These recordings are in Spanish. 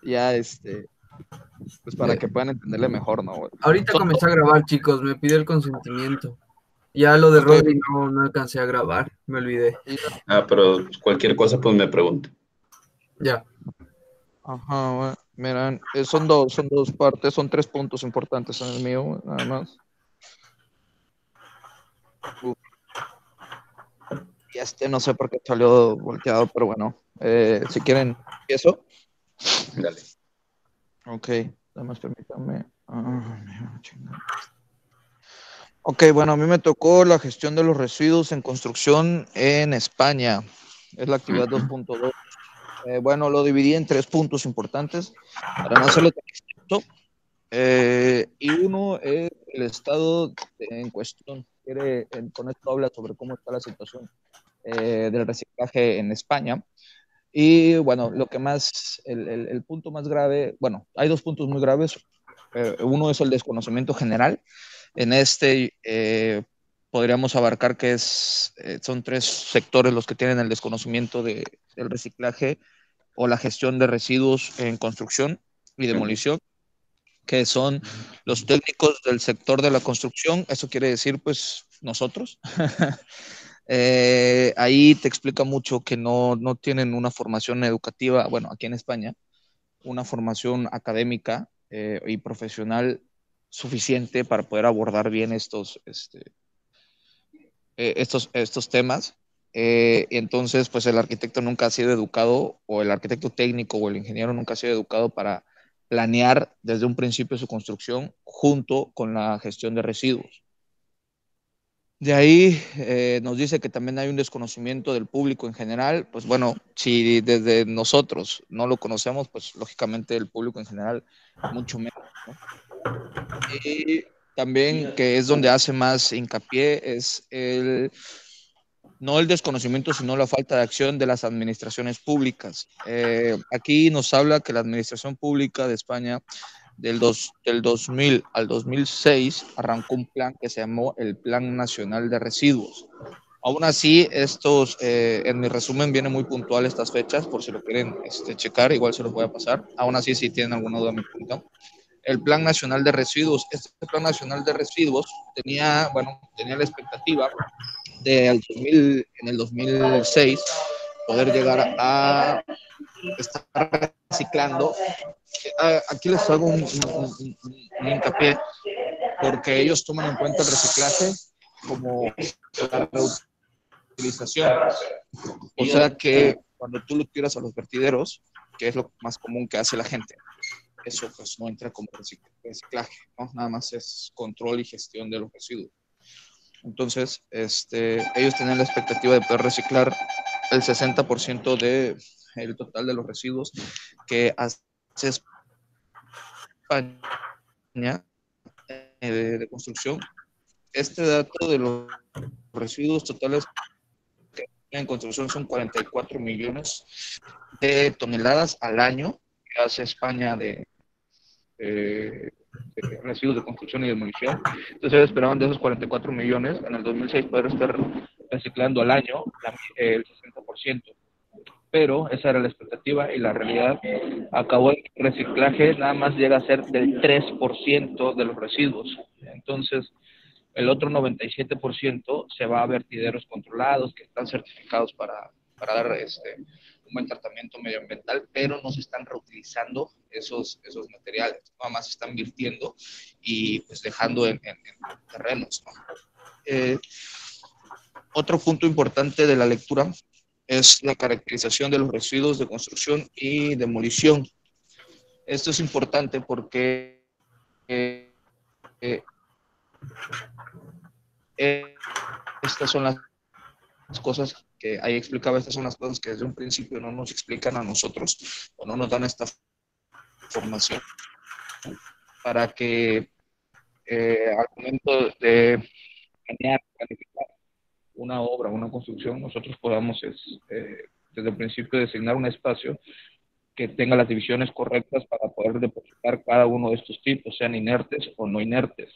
ya, pues para que puedan entenderle mejor, ¿no, güey? Ahorita Son comencé a grabar, chicos, me pidió el consentimiento. Ya lo de Ok, Rodri no alcancé a grabar, me olvidé. y- Pero cualquier cosa, pues me pregunta. Ya. ajá, güey. Miran, son dos partes, son tres puntos importantes en el mío, güey, nada más. Uf, y no sé por qué salió volteado, pero bueno, si quieren, empiezo. Dale. Ok, nada más permítanme. Chingada. Ok, bueno, a mí me tocó la gestión de los residuos en construcción en España. Es la actividad 2.2. Bueno, lo dividí en tres puntos importantes para no hacerlo tan extenso. Y uno es el estado en cuestión. Con esto habla sobre cómo está la situación del reciclaje en España. Y bueno, el punto más grave, bueno, hay dos puntos muy graves. Uno es el desconocimiento general. En podríamos abarcar que son tres sectores los que tienen el desconocimiento del reciclaje o la gestión de residuos en construcción y demolición, que son los técnicos del sector de la construcción. Eso quiere decir, pues, nosotros. Ahí te explica mucho que no tienen una formación educativa, bueno, aquí en España, una formación académica y profesional suficiente para poder abordar bien estos temas. Entonces, pues el arquitecto nunca ha sido educado, o el arquitecto técnico o el ingeniero nunca ha sido educado para planear desde un principio su construcción junto con la gestión de residuos. De ahí nos dice que también hay un desconocimiento del público en general. Pues bueno, si desde nosotros no lo conocemos, pues lógicamente el público en general mucho menos, ¿no? Y también que es donde hace más hincapié es no el desconocimiento, sino la falta de acción de las administraciones públicas. Aquí nos habla que la administración pública de España del 2000 al 2006 arrancó un plan que se llamó el Plan Nacional de Residuos. Aún así, en mi resumen viene muy puntual estas fechas, por si lo quieren checar, igual se los voy a pasar. Aún así, si tienen alguna duda, me preguntan. El Plan Nacional de Residuos. Este Plan Nacional de Residuos tenía la expectativa en el 2006 poder llegar a estar reciclando. Aquí les hago un hincapié, porque ellos toman en cuenta el reciclaje como la reutilización. O sea que cuando tú lo tiras a los vertideros, que es lo más común que hace la gente, eso pues no entra como reciclaje, ¿no? Nada más es control y gestión de los residuos. Entonces, ellos tenían la expectativa de poder reciclar el 60% del total de los residuos que hace España de construcción. Este dato de los residuos totales en construcción son 44 millones de toneladas al año que hace España de residuos de construcción y demolición. Entonces ellos esperaban de esos 44 millones en el 2006 poder estar reciclando al año el 60%. Pero esa era la expectativa y la realidad acabó el reciclaje nada más llega a ser del 3% de los residuos. Entonces, el otro 97% se va a vertideros controlados que están certificados para dar un buen tratamiento medioambiental, pero no se están reutilizando esos materiales, nada más se están virtiendo y pues dejando en terrenos, ¿no? Otro punto importante de la lectura es la caracterización de los residuos de construcción y demolición. Esto es importante porque estas son las cosas que ahí explicaba, estas son las cosas que desde un principio no nos explican a nosotros o no nos dan esta formación para que al momento de planear, planificar una obra, una construcción, nosotros podamos desde el principio designar un espacio que tenga las divisiones correctas para poder depositar cada uno de estos tipos, sean inertes o no inertes.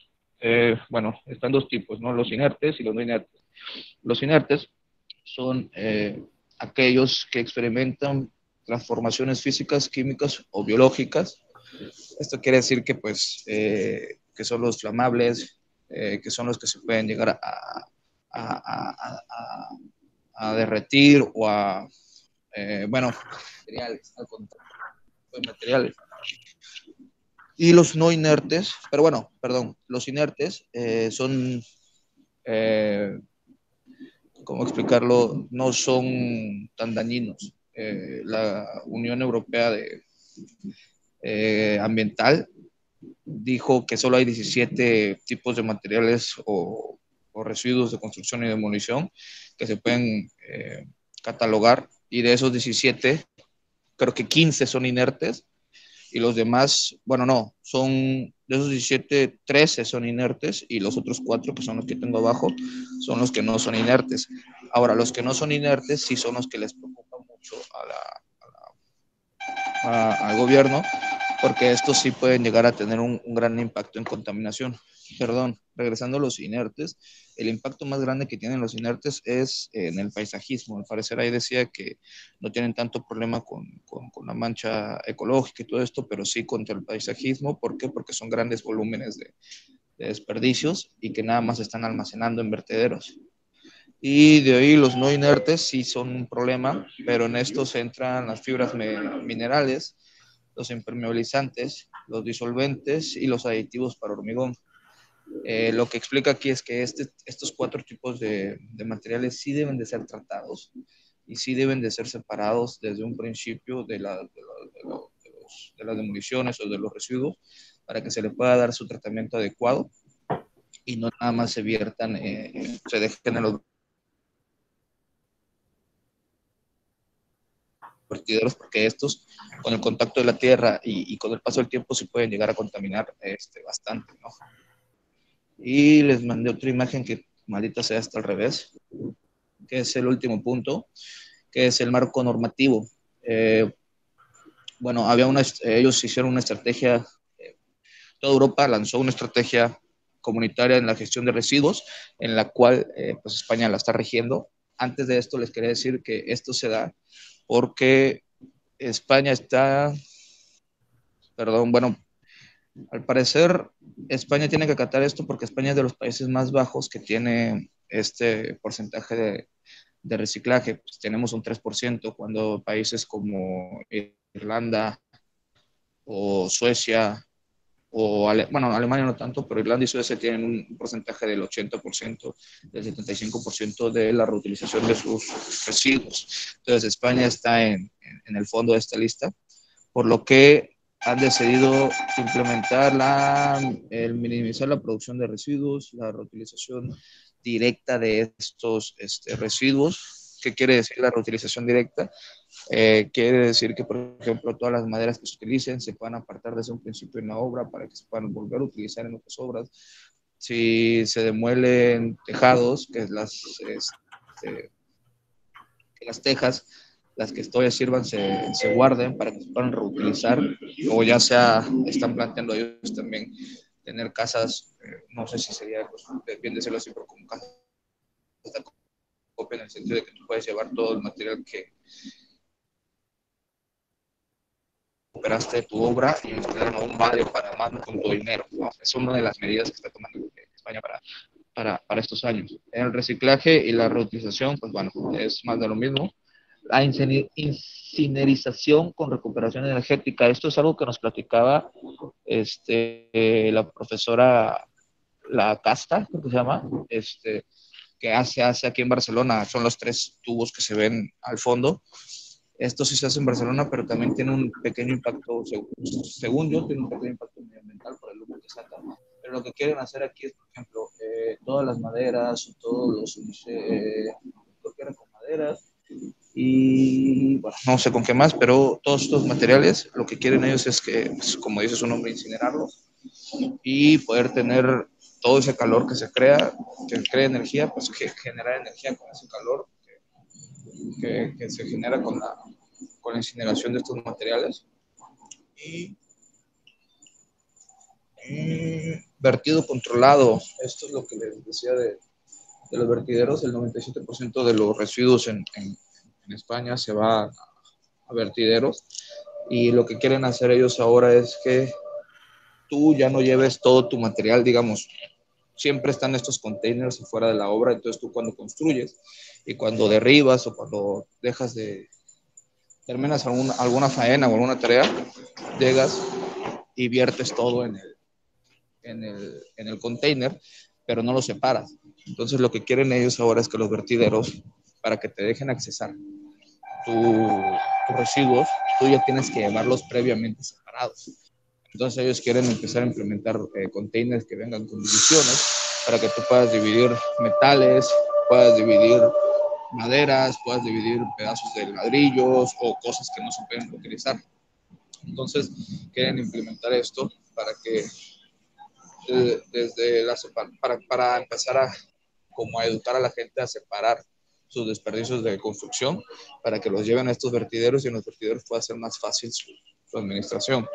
Bueno, están dos tipos, ¿no? Los inertes y los no inertes. Los inertes son aquellos que experimentan transformaciones físicas, químicas o biológicas. Esto quiere decir que, pues, que son los flamables, que son los que se pueden llegar a derretir o bueno, materiales, al contrario, materiales. Y los no inertes, pero bueno, perdón, los inertes son, ¿cómo explicarlo? No son tan dañinos. La Unión Europea Ambiental dijo que solo hay 17 tipos de materiales o residuos de construcción y demolición que se pueden catalogar, y de esos 17, creo que 15 son inertes, y los demás, bueno, no, son de esos 17, 13 son inertes, y los otros 4, que son los que tengo abajo, son los que no son inertes. Ahora, los que no son inertes sí son los que les preocupa mucho al gobierno, porque estos sí pueden llegar a tener un gran impacto en contaminación. Perdón, regresando a los inertes, el impacto más grande que tienen los inertes es en el paisajismo. Al parecer ahí decía que no tienen tanto problema con la mancha ecológica y todo esto, pero sí contra el paisajismo. ¿Por qué? Porque son grandes volúmenes de desperdicios y que nada más están almacenando en vertederos. Y de ahí los no inertes sí son un problema, pero en estos entran las fibras minerales, los impermeabilizantes, los disolventes y los aditivos para hormigón. Lo que explica aquí es que estos 4 tipos de materiales sí deben de ser tratados y sí deben de ser separados desde un principio de las demoliciones o de los residuos, para que se le pueda dar su tratamiento adecuado y no nada más se viertan, se dejen en los vertideros, porque estos, con el contacto de la tierra y con el paso del tiempo, se pueden llegar a contaminar bastante, ¿no? Y les mandé otra imagen que maldita sea hasta al revés, que es el último punto, que es el marco normativo. Bueno, ellos hicieron una estrategia, toda Europa lanzó una estrategia comunitaria en la gestión de residuos, en la cual pues España la está rigiendo. Antes de esto les quería decir que esto se da porque España está, perdón, bueno, al parecer España tiene que acatar esto porque España es de los países más bajos que tiene este porcentaje de reciclaje. Pues tenemos un 3%, cuando países como Irlanda o Suecia, bueno, Alemania no tanto, pero Irlanda y Suecia tienen un porcentaje del 80%, del 75% de la reutilización de sus residuos. Entonces España está en el fondo de esta lista, por lo que han decidido implementar el minimizar la producción de residuos, la reutilización directa de estos residuos. ¿Qué quiere decir la reutilización directa? Quiere decir que, por ejemplo, todas las maderas que se utilicen se puedan apartar desde un principio en la obra para que se puedan volver a utilizar en otras obras. Si se demuelen tejados, que las tejas, las que todavía sirvan, se guarden para que se puedan reutilizar, o ya sea, están planteando ellos también tener casas, no sé si sería bien decirlo así, pero como casas de acopio, en el sentido de que tú puedes llevar todo el material que recuperaste de tu obra y tener un vale para más con tu dinero, ¿no? Es una de las medidas que está tomando España para estos años. El reciclaje y la reutilización, pues bueno, es más de lo mismo. La incinerización con recuperación energética, esto es algo que nos platicaba la profesora La Casta, creo que se llama, que hace aquí en Barcelona. Son los 3 tubos que se ven al fondo. Esto sí se hace en Barcelona, pero también tiene un pequeño impacto, según yo, tiene un pequeño impacto medioambiental por el humo que saca. Pero lo que quieren hacer aquí es, por ejemplo, todas las maderas, todos los, lo que eran con maderas, y bueno, no sé con qué más, pero todos estos materiales, lo que quieren ellos es que, pues, como dice su nombre, incinerarlos y poder tener todo ese calor que crea energía, pues que generar energía con ese calor que se genera con la incineración de estos materiales. Y vertido controlado, esto es lo que les decía de los vertideros. El 97% de los residuos en España se va vertideros, y lo que quieren hacer ellos ahora es que tú ya no lleves todo tu material, digamos, siempre están estos containers afuera de la obra, entonces tú cuando construyes y cuando derribas o cuando terminas alguna faena o alguna tarea, llegas y viertes todo en el container, pero no lo separas. Entonces lo que quieren ellos ahora es que los vertideros, para que te dejen accesar tus residuos, tú ya tienes que llevarlos previamente separados. Entonces ellos quieren empezar a implementar containers que vengan con divisiones para que tú puedas dividir metales, puedas dividir maderas, puedas dividir pedazos de ladrillos o cosas que no se pueden utilizar. Entonces quieren implementar esto para que desde para empezar como a educar a la gente a separar sus desperdicios de construcción para que los lleven a estos vertideros y en los vertideros pueda ser más fácil su administración.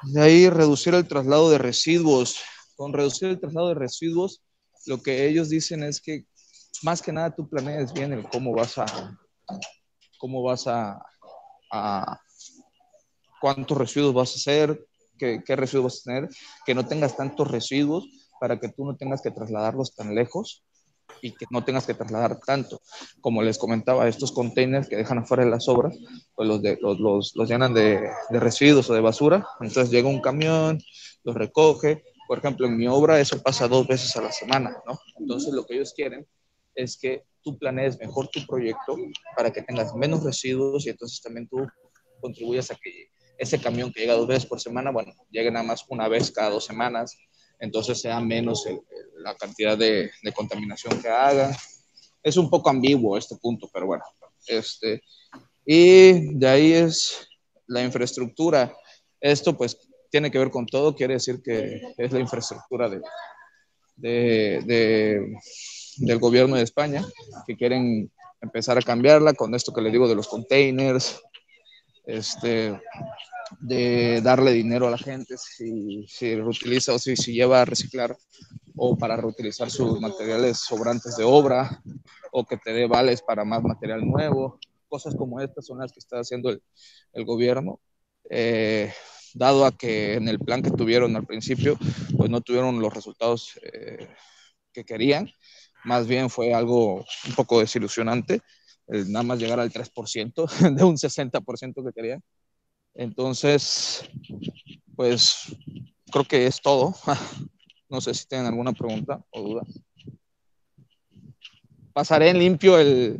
De ahí reducir el traslado de residuos. Con reducir el traslado de residuos, lo que ellos dicen es que más que nada tú planees bien el cómo vas a cuántos residuos vas a hacer, qué residuos vas a tener, que no tengas tantos residuos para que tú no tengas que trasladarlos tan lejos y que no tengas que trasladar tanto. Como les comentaba, estos containers que dejan afuera de las obras, pues los llenan de residuos o de basura, entonces llega un camión, los recoge. Por ejemplo, en mi obra eso pasa 2 veces a la semana, ¿no? Entonces lo que ellos quieren es que tú planees mejor tu proyecto para que tengas menos residuos y entonces también tú contribuyas a que ese camión que llega 2 veces por semana, bueno, llegue nada más una vez cada 2 semanas, entonces sea menos la cantidad de contaminación que haga. Es un poco ambiguo este punto, pero bueno. Y de ahí es la infraestructura. Esto pues tiene que ver con todo, quiere decir que es la infraestructura del gobierno de España, que quieren empezar a cambiarla con esto que le digo de los containers, de darle dinero a la gente si reutiliza o si lleva a reciclar o para reutilizar sus materiales sobrantes de obra o que te dé vales para más material nuevo. Cosas como estas son las que está haciendo el gobierno, dado a que en el plan que tuvieron al principio, pues no tuvieron los resultados que querían. Más bien fue algo un poco desilusionante, nada más llegar al 3% de un 60% que querían. Entonces, pues creo que es todo. No sé si tienen alguna pregunta o duda. Pasaré en limpio el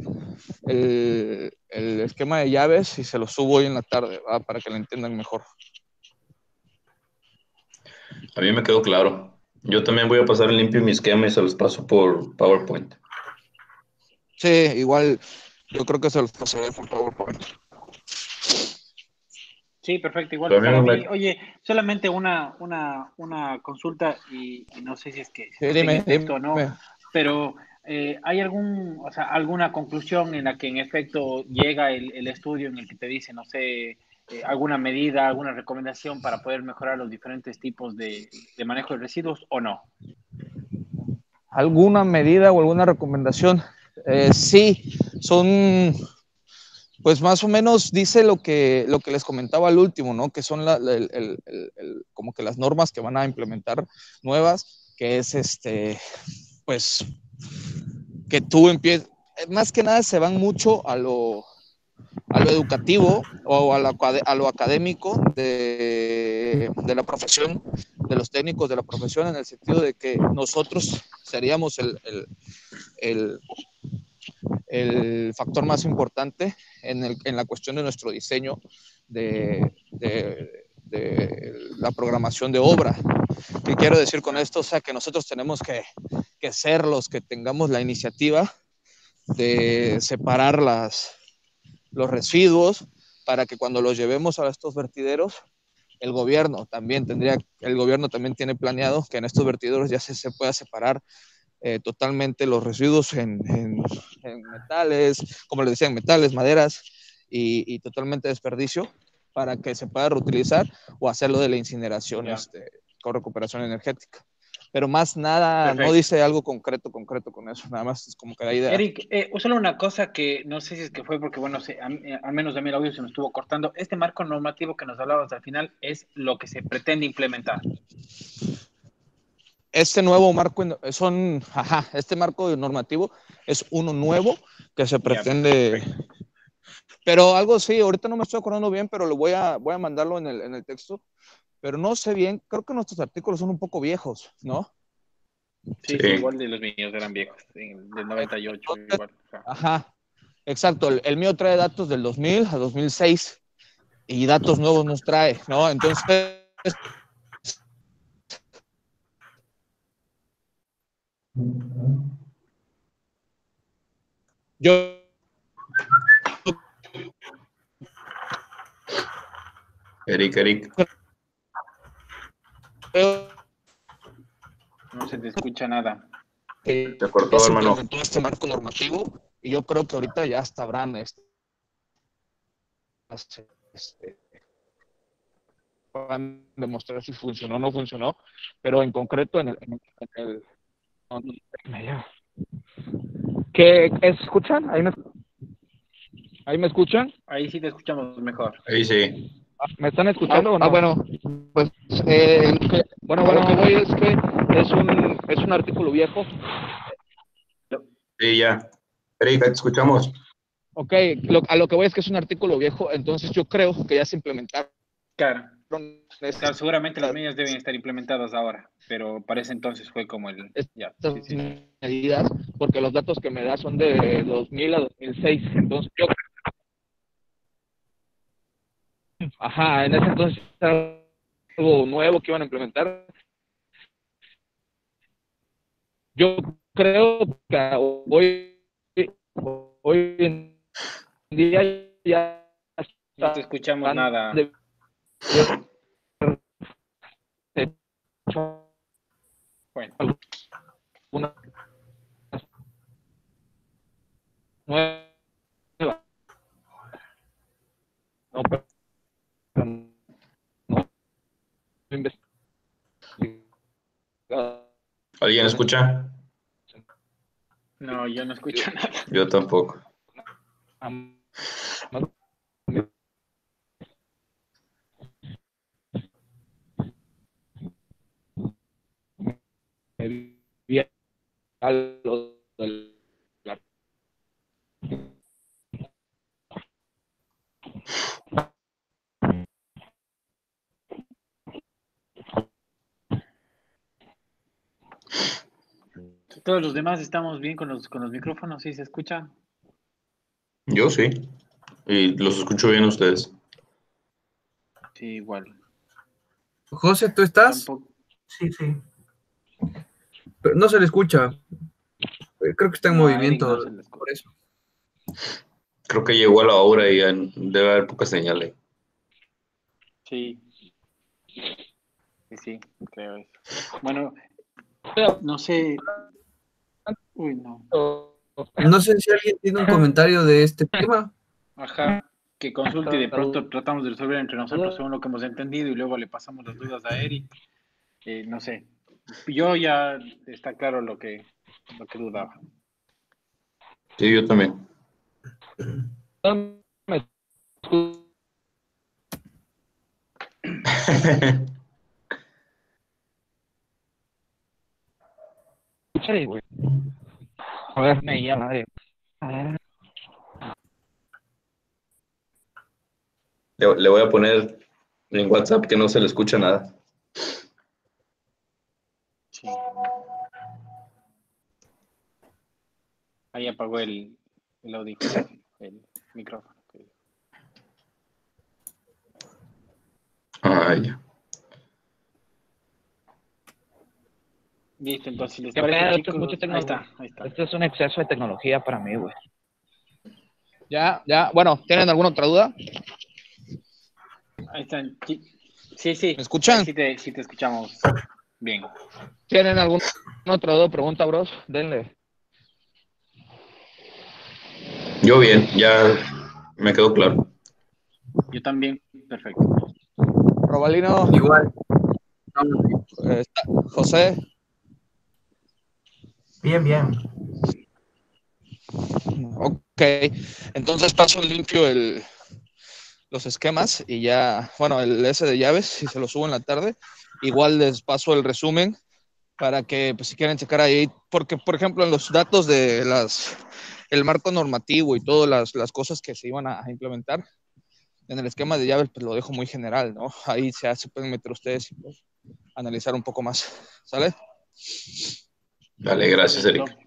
esquema de llaves y se lo subo hoy en la tarde, ¿va? Para que lo entiendan mejor. A mí me quedó claro. Yo también voy a pasar en limpio mi esquema y se los paso por PowerPoint. Sí, igual yo creo que se los pasaré por PowerPoint. Sí, perfecto, igual Pero a para mí mí. Oye, solamente una consulta y no sé si es que Sí, sigue dime. esto o no, pero ¿hay alguna conclusión en la que en efecto llega el estudio en el que te dice, no sé, alguna medida, alguna recomendación para poder mejorar los diferentes tipos de manejo de residuos o no? ¿Alguna medida o alguna recomendación? Sí, son, pues más o menos dice lo que les comentaba al último, ¿no? Que son como que las normas que van a implementar nuevas, que es pues que tú empieces, más que nada se van mucho a lo educativo o a lo académico de la profesión, de los técnicos de la profesión, en el sentido de que nosotros seríamos el factor más importante en la cuestión de nuestro diseño de la programación de obra. ¿Qué quiero decir con esto? O sea, que nosotros tenemos que ser los que tengamos la iniciativa de separar los residuos para que cuando los llevemos a estos vertideros, el gobierno también tiene planeado que en estos vertideros ya se pueda separar totalmente los residuos en metales, como les decía, en metales, maderas y totalmente desperdicio para que se pueda reutilizar o hacerlo de la incineración con recuperación energética. pero más nada, Perfecto. no dice algo concreto con eso, nada más es como que da idea. Eric, solo una cosa que no sé si es que fue porque, bueno, al menos a mí el audio se me estuvo cortando. Este marco normativo que nos hablabas al final es lo que se pretende implementar. Este nuevo marco, este marco normativo es uno nuevo que se pretende, pero algo sí, ahorita no me estoy acordando bien, pero voy a mandarlo en el texto, pero no sé bien, creo que nuestros artículos son un poco viejos, ¿no? Sí, sí, igual de los míos eran viejos, del 98 igual. Ajá, exacto, el mío trae datos del 2000 a 2006 y datos nuevos nos trae, ¿no? Entonces, yo Eric. creo No se te escucha nada. que Te cortó, ya se hermano. implementó este marco normativo y yo creo que ahorita ya sabrán van a demostrar si funcionó o no funcionó, pero en concreto ¿qué escuchan? ¿Ahí me escuchan? Ahí sí te escuchamos mejor. Ahí sí. ¿Me están escuchando o no? Bueno, pues lo que voy es que es un artículo viejo. Sí, ya. Eric, te escuchamos. Ok, a lo que voy es que es un artículo viejo, entonces yo creo que ya se implementaron. Claro, seguramente las medidas deben estar implementadas ahora, pero para ese entonces fue como estas medidas, porque los datos que me da son de 2000 a 2006, entonces yo en ese entonces era algo nuevo que iban a implementar. Yo creo que hoy en día ya no te escuchamos nada. Bueno. Una nueva. No, pero no. ¿Alguien escucha? No, yo no escucho nada. Yo tampoco. Todos los demás estamos bien con los micrófonos, ¿sí se escucha? Yo sí. Y los escucho bien ustedes. Sí, igual. José, ¿tú estás? Tampoco. Sí, sí. Pero no se le escucha. Creo que está en movimiento, Eric no se le escucha. por eso. Creo que llegó a la hora y ya debe haber pocas señales. Sí. Sí, creo eso. Bueno, no sé. Uy, no. No sé si alguien tiene un comentario de este tema. Ajá. Que consulte y de pronto tratamos de resolver entre nosotros según lo que hemos entendido y luego le pasamos las dudas a Eric. No sé. Yo ya está claro lo que dudaba. Sí, yo también. Joder, me llama, madre. Le voy a poner en WhatsApp que no se le escucha nada. Sí. Ahí apagó el audífono, el micrófono. Ya. Listo, entonces, ¿les ¿Qué parece, pedo? chicos? Mucha Ahí tecnología. está. Esto es un exceso de tecnología para mí, güey. Ya, bueno, ¿tienen alguna otra duda? Ahí están. Sí. ¿Me escuchan? Sí te escuchamos bien. ¿Tienen alguna otra duda, pregunta, bros? Denle. Yo bien, ya me quedó claro. Yo también, perfecto. Robalino. Igual. José. Bien, bien. Ok, entonces paso limpio los esquemas y ya, bueno, el S de llaves, si se lo subo en la tarde, igual les paso el resumen para que, pues, si quieren checar ahí, porque, por ejemplo, en los datos de el marco normativo y todas las cosas que se iban a implementar, en el esquema de llaves, pues lo dejo muy general, ¿no? Ahí se pueden meter ustedes y pues, analizar un poco más, ¿sale? Dale, gracias, Listo. Eric.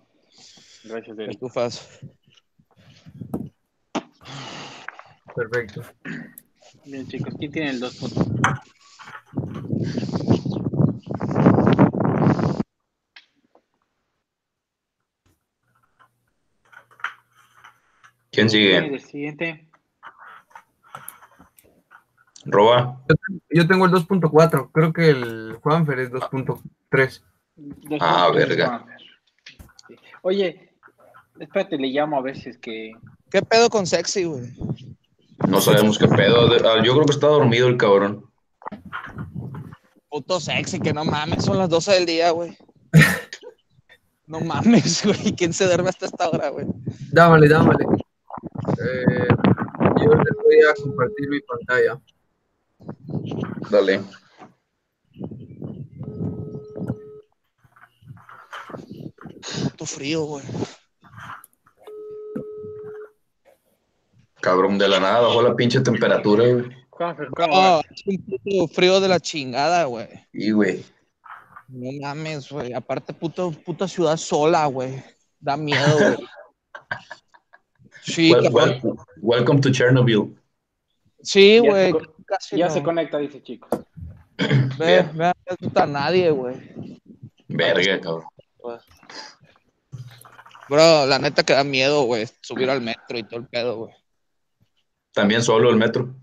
Gracias, Eric. Estufas. Perfecto. Bien, chicos, ¿quién tiene el 2? ¿Quién sigue? El siguiente. Roba. Yo tengo el 2.4. Creo que el Juanfer es 2.3. Ah, verga. Juanfer. Sí. Oye, espérate, le llamo a ver si es que... ¿Qué pedo con sexy, güey? No sabemos qué pedo. Yo creo que está dormido el cabrón. Puto sexy, que no mames, son las 12 del día, güey. No mames, güey. ¿Quién se duerme hasta esta hora, güey? Dámale. Yo les voy a compartir mi pantalla. Dale. Puto frío, güey. Cabrón, de la nada bajó la pinche temperatura, güey. Juanfer, ¿cómo No, vas? es un puto frío de la chingada, güey. Y, güey. No mames, güey. Aparte, puta ciudad sola, güey. Da miedo, güey. Sí, cabrón. Welcome to Chernobyl. Sí, Ya se güey. co- Casi Ya no. se conecta, dice, chicos. Ve, Bien. no puta nadie, güey. Verga, cabrón. Bro, la neta que da miedo, güey. Subir al metro y todo el pedo, güey. También solo el metro.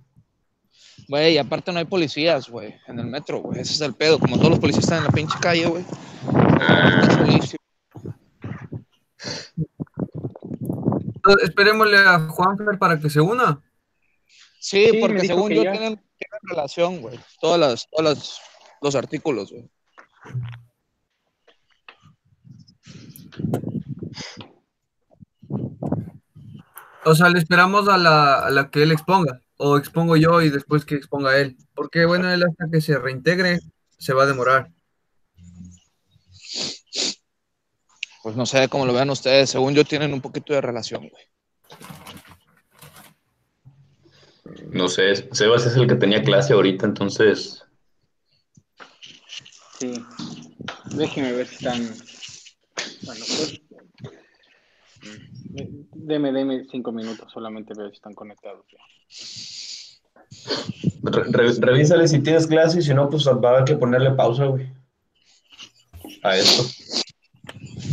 Güey, y aparte no hay policías, güey, en el metro, güey. Ese es el pedo. Como todos los policías están en la pinche calle, güey. Está solísimo. Entonces, esperémosle a Juanfer para que se una. Sí, Sí, me porque dijo según que yo ya. tienen relación, güey. Los artículos, güey. O sea, le esperamos a la que él exponga. O expongo yo y después que exponga él. Porque, bueno, él hasta que se reintegre se va a demorar. Pues no sé cómo lo vean ustedes. Según yo tienen un poquito de relación, güey. No sé, Sebas es el que tenía clase ahorita, entonces. Sí. Déjenme ver si están... Bueno, pues... Deme 5 minutos, solamente ver si están conectados ya. Revísale si tienes clase y si no, pues va a haber que ponerle pausa, güey. A esto.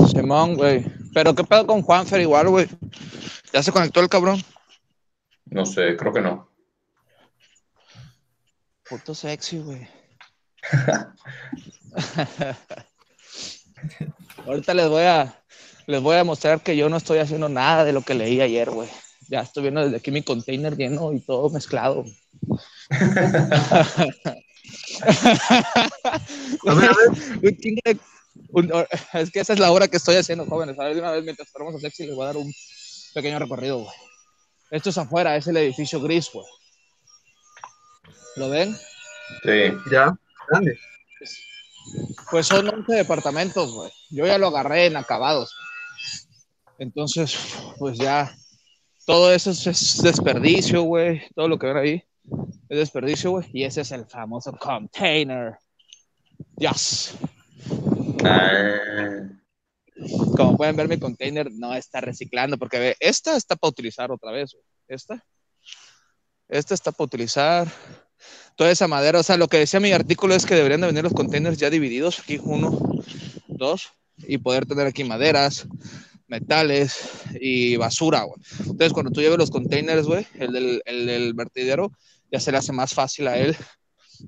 Simón, güey. Pero qué pedo con Juanfer igual, güey. ¿Ya se conectó el cabrón? No sé, creo que no. Puto sexy, güey. Ahorita les voy a mostrar que yo no estoy haciendo nada de lo que leí ayer, güey. Ya estoy viendo desde aquí mi container lleno y todo mezclado. A ver. Un chingo de- es que esa es la hora que estoy haciendo, jóvenes. A ver, de una vez, mientras esperamos a Sexy, les voy a dar un pequeño recorrido, güey. Esto es afuera, es el edificio gris, güey. ¿Lo ven? Sí. Ya, grande. Pues son 11 departamentos, güey. Yo ya lo agarré en acabados. Entonces, pues ya, todo eso es desperdicio, güey. Todo lo que ven ahí es desperdicio, güey. Y ese es el famoso container. Yes. Ah, Como pueden ver, mi container no está reciclando, porque ve, esta está para utilizar otra vez, güey. Esta está para utilizar. Toda esa madera, o sea, lo que decía mi artículo es que deberían de venir los containers ya divididos, aquí 1, 2, y poder tener aquí maderas, metales y basura, güey. Entonces, cuando tú lleves los containers, güey, el del vertedero, ya se le hace más fácil a él,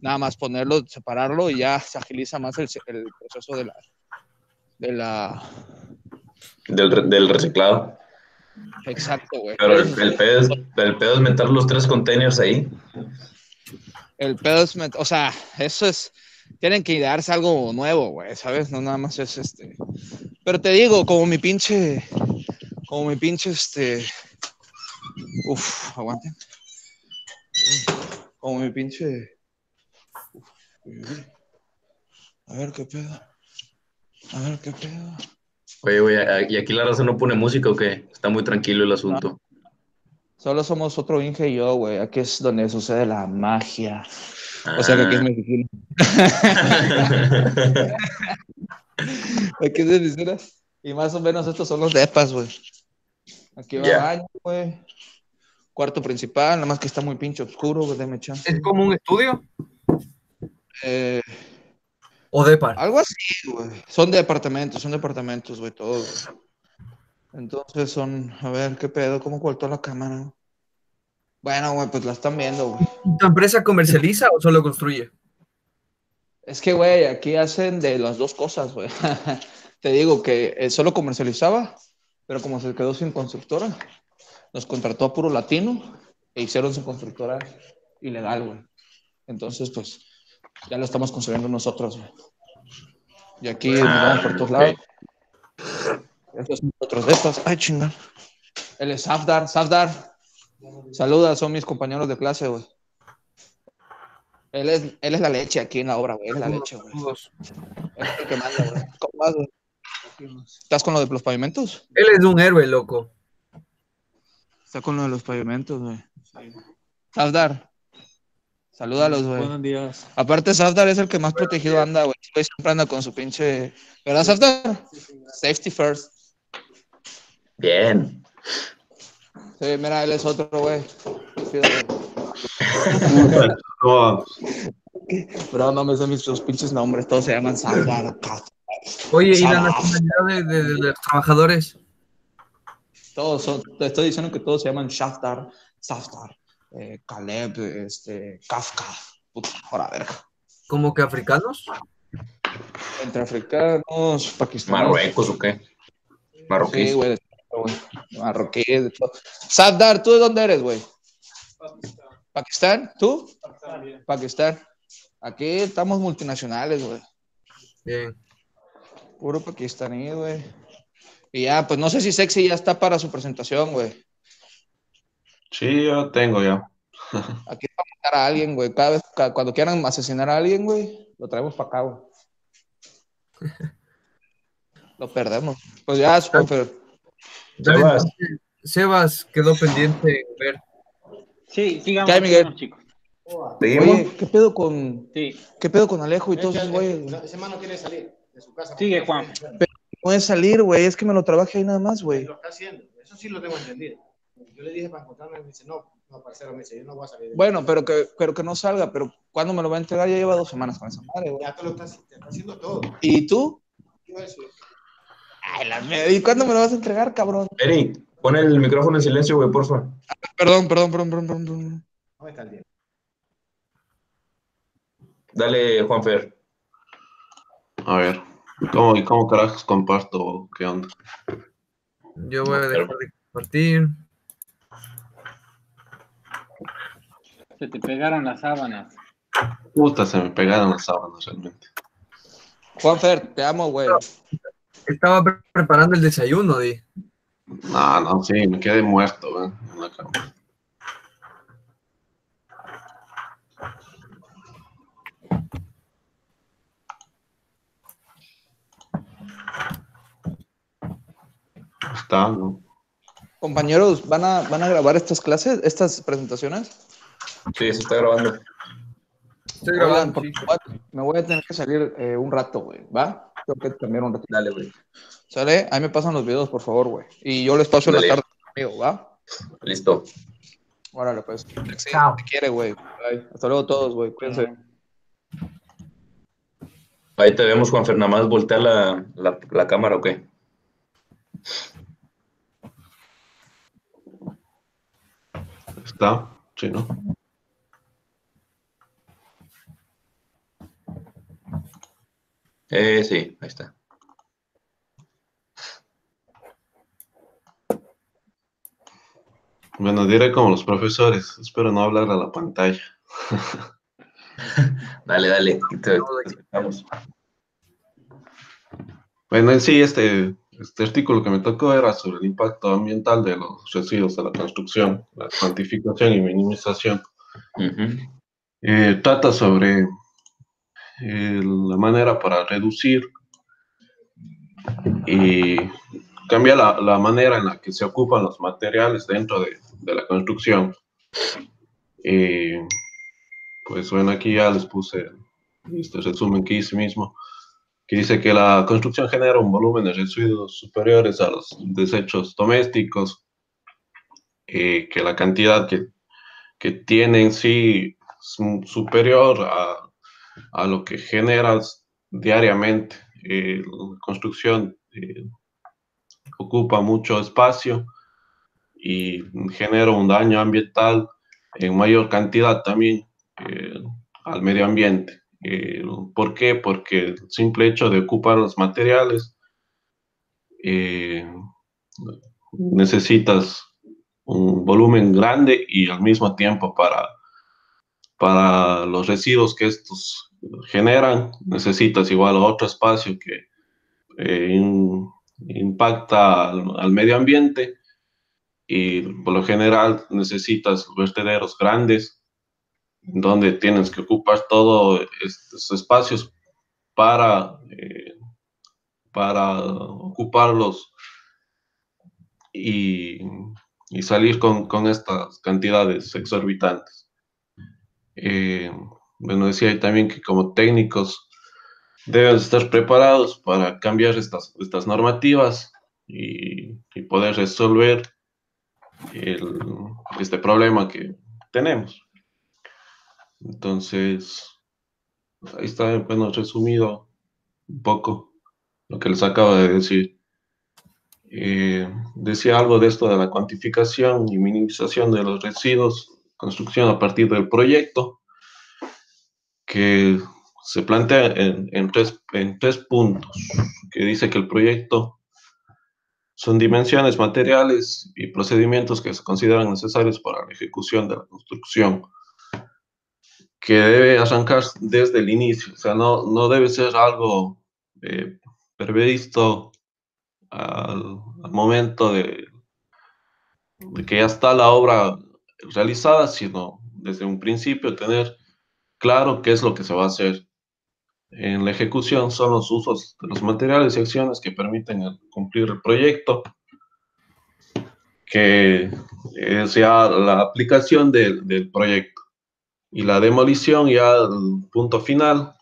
nada más ponerlo, separarlo y ya se agiliza más el proceso del reciclado. Exacto, güey. Pero el pedo es meter los 3 containers ahí. El pedo es, o sea, eso es, tienen que idearse algo nuevo, güey, ¿sabes? No nada más es Pero te digo, como mi pinche, aguanten. Como mi pinche, a ver qué pedo. Oye, ¿y aquí la raza no pone música o qué? Está muy tranquilo el asunto. Solo somos otro Inge y yo, güey. Aquí es donde sucede la magia. Ah. O sea que aquí es Mexicali. Aquí es de Mexicali. Y más o menos estos son los depas, güey. Aquí va baño, güey. Cuarto principal, nada más que está muy pinche oscuro, güey. Deme chance. ¿Es como un estudio Eh, o depar? algo así, güey. Son departamentos, güey, todos, güey. Entonces son, a ver, ¿qué pedo? ¿Cómo cortó la cámara? Bueno, güey, pues la están viendo, güey. ¿Tu empresa comercializa o solo construye? Es que, güey, aquí hacen de las dos cosas, güey. Te digo que solo comercializaba, pero como se quedó sin constructora, nos contrató a puro latino e hicieron su constructora ilegal, güey. Entonces, pues, ya lo estamos construyendo nosotros, güey. Y aquí nos vamos por todos lados. Estos son otros de estos. Ay, chingada. Él es Safdar. Saluda, son mis compañeros de clase, güey. Él es la leche aquí en la obra, güey. Él es la leche, güey. Es el que manda, güey. ¿Cómo vas, güey? ¿Estás con lo de los pavimentos? Él es un héroe, loco. Está con lo de los pavimentos, güey. Sí. Safdar. Salúdalos, güey. Buenos días. Aparte, Safdar es el que más protegido anda, güey. Siempre anda con su pinche... ¿Verdad, Safdar? Safety first. Bien. Sí, mira, él es otro, güey. Pero no me sé sus pinches nombres. Todos se llaman Safdar. Oye, ¿y la nacionalidad de los trabajadores? Todos son... Te estoy diciendo que todos se llaman Safdar, Caleb, Kafka. Puta, ahora verga. ¿Como que africanos? Entre africanos, pakistaníes. ¿Marruecos o qué? Marroquíes. Sí, güey, de todo, güey. Marroquíes, de todo. Safdar, ¿tú de dónde eres, güey? ¿Pakistán? ¿Tú? Pakistán. Aquí estamos multinacionales, güey. Bien. Puro pakistaní, güey. Y ya, pues no sé si Sexy ya está para su presentación, güey. Sí, yo tengo ya. Aquí vamos a matar a alguien, güey. Cuando quieran asesinar a alguien, güey, lo traemos para acá, güey. Lo perdemos. Pues ya, Scofer. Sebas. Sebas quedó pendiente en ver. Sí, sigamos, ¿Qué hay, Miguel? sigamos, chicos. ¿Seguimos? Oye, ¿qué pedo con, Sí, qué pedo con Alejo y todos esos güeyes? Ese man no quiere salir de su casa. sigue, Juan. No es salir, güey, es que me lo trabaje ahí nada más, güey. Lo está haciendo. Eso sí lo tengo entendido. Yo le dije para encontrarme, me dice, no, parcero, me dice, yo no voy a salir. Bueno, pero que no salga, pero ¿cuándo me lo va a entregar? Ya lleva 2 semanas con esa madre, güey. Ya te está haciendo todo. ¿Y tú? ¿Qué iba a decir? ¿Y cuándo me lo vas a entregar, cabrón? Eric, pon el micrófono en silencio, güey, porfa. Perdón. No me está el día. Dale, Juanfer. A ver, ¿cómo carajos comparto? ¿Qué onda? Yo voy a dejar de compartir. Se te pegaron las sábanas. Puta, se me pegaron las sábanas realmente. Juanfer, te amo, güey. Estaba preparando el desayuno, di. No, sí, me quedé muerto, güey, en la cama. Está, ¿no? Compañeros, ¿van a grabar estas clases, estas presentaciones? Sí, se está grabando. Estoy Oigan, grabando, porque sí. me voy a tener que salir un rato, güey, ¿va? Tengo que cambiar un rato. Dale, güey. ¿Sale? Ahí me pasan los videos, por favor, güey. Y yo les paso en la Dale. tarde conmigo, ¿va? Listo. Órale, pues. Sí, Chao. te quiere, güey. Bye. Hasta luego todos, güey. Cuídense. Ahí te vemos, Juanfer. Nada más voltea la cámara, ¿o qué? Está, sí, ¿no? Sí, ahí está. Bueno, diré como los profesores. Espero no hablar a la pantalla. Dale, te escuchamos. Bueno, en sí, este artículo que me tocó era sobre el impacto ambiental de los residuos de la construcción, la cuantificación y minimización. Ujú. Trata sobre la manera para reducir y cambiar la manera en la que se ocupan los materiales dentro de la construcción. Pues bueno, aquí ya les puse este resumen que hice mismo, que dice que la construcción genera un volumen de residuos superiores a los desechos domésticos, que la cantidad que tiene en sí es superior a lo que generas diariamente. La construcción ocupa mucho espacio y genera un daño ambiental en mayor cantidad también eh, al medio ambiente. ¿Por qué? Porque el simple hecho de ocupar los materiales eh, necesitas un volumen grande y al mismo tiempo para los residuos que estos generan, necesitas igual otro espacio que impacta al medio ambiente y por lo general necesitas vertederos grandes donde tienes que ocupar todos estos espacios para, para ocuparlos y, y salir con estas cantidades exorbitantes. Eh, bueno, decía ahí también que como técnicos deben estar preparados para cambiar estas normativas y poder resolver el- este problema que tenemos. Entonces, ahí está, bueno, resumido un poco lo que les acabo de decir. Decía algo de esto de la cuantificación y minimización de los residuos, construcción a partir del proyecto, que se plantea en tres puntos, que dice que el proyecto son dimensiones materiales y procedimientos que se consideran necesarios para la ejecución de la construcción, que debe arrancar desde el inicio, o sea, no debe ser algo eh, previsto al momento de que ya está la obra realizada, sino desde un principio tener claro qué es lo que se va a hacer. En la ejecución son los usos de los materiales y acciones que permiten cumplir el proyecto, que es ya la aplicación del proyecto. Y la demolición ya el punto final,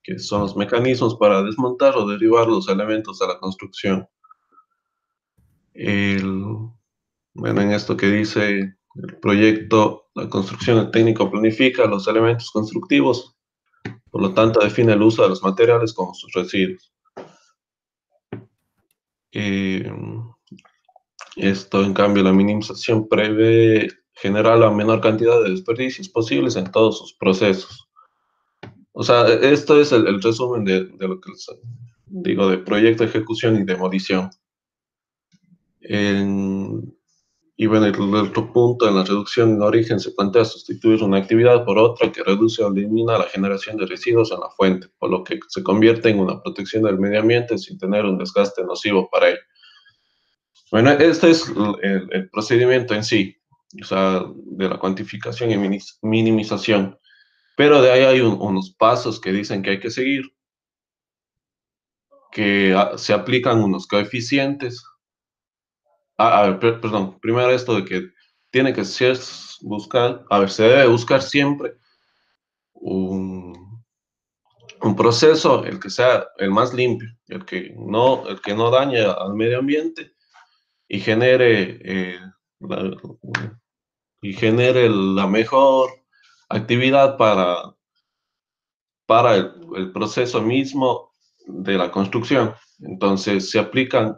que son los mecanismos para desmontar o derribar los elementos de la construcción. El, bueno, en esto que dice el proyecto, la construcción, el técnico planifica los elementos constructivos, por lo tanto define el uso de los materiales como sus residuos. Eh, Esto, en cambio, la minimización prevé generar la menor cantidad de desperdicios posibles en todos sus procesos. O sea, esto es el resumen de lo que les digo de proyecto, ejecución y demolición. En- y bueno, el otro punto en la reducción en origen se plantea sustituir una actividad por otra que reduce o elimina la generación de residuos en la fuente, por lo que se convierte en una protección del medio ambiente sin tener un desgaste nocivo para él. Bueno, este es el procedimiento en sí, o sea, de la cuantificación y minimización. Pero de ahí hay unos pasos que dicen que hay que seguir, que se aplican unos coeficientes. A ver, perdón, primero esto de que tiene que ser buscar, a ver, se debe buscar siempre un, un proceso, el que sea el más limpio, el que no dañe al medio ambiente y genere la, y genere la mejor actividad para el proceso mismo de la construcción. Entonces se aplican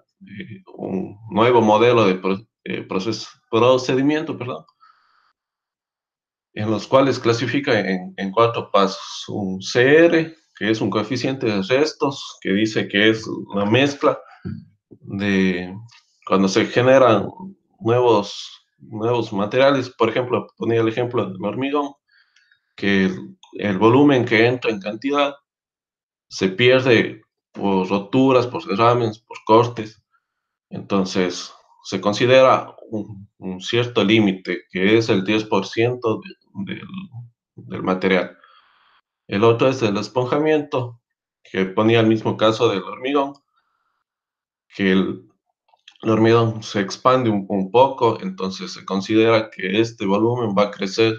un nuevo modelo de procedimiento, perdón, en los cuales clasifica en cuatro pasos. Un CR, que es un coeficiente de restos, que dice que es una mezcla de cuando se generan nuevos materiales. Por ejemplo, ponía el ejemplo del hormigón, que el volumen que entra en cantidad se pierde por roturas, por derrames, por cortes. Entonces, se considera un cierto límite, que es el 10% del material. El otro es el esponjamiento, que ponía el mismo caso del hormigón, que el hormigón se expande un poco, entonces se considera que este volumen va a crecer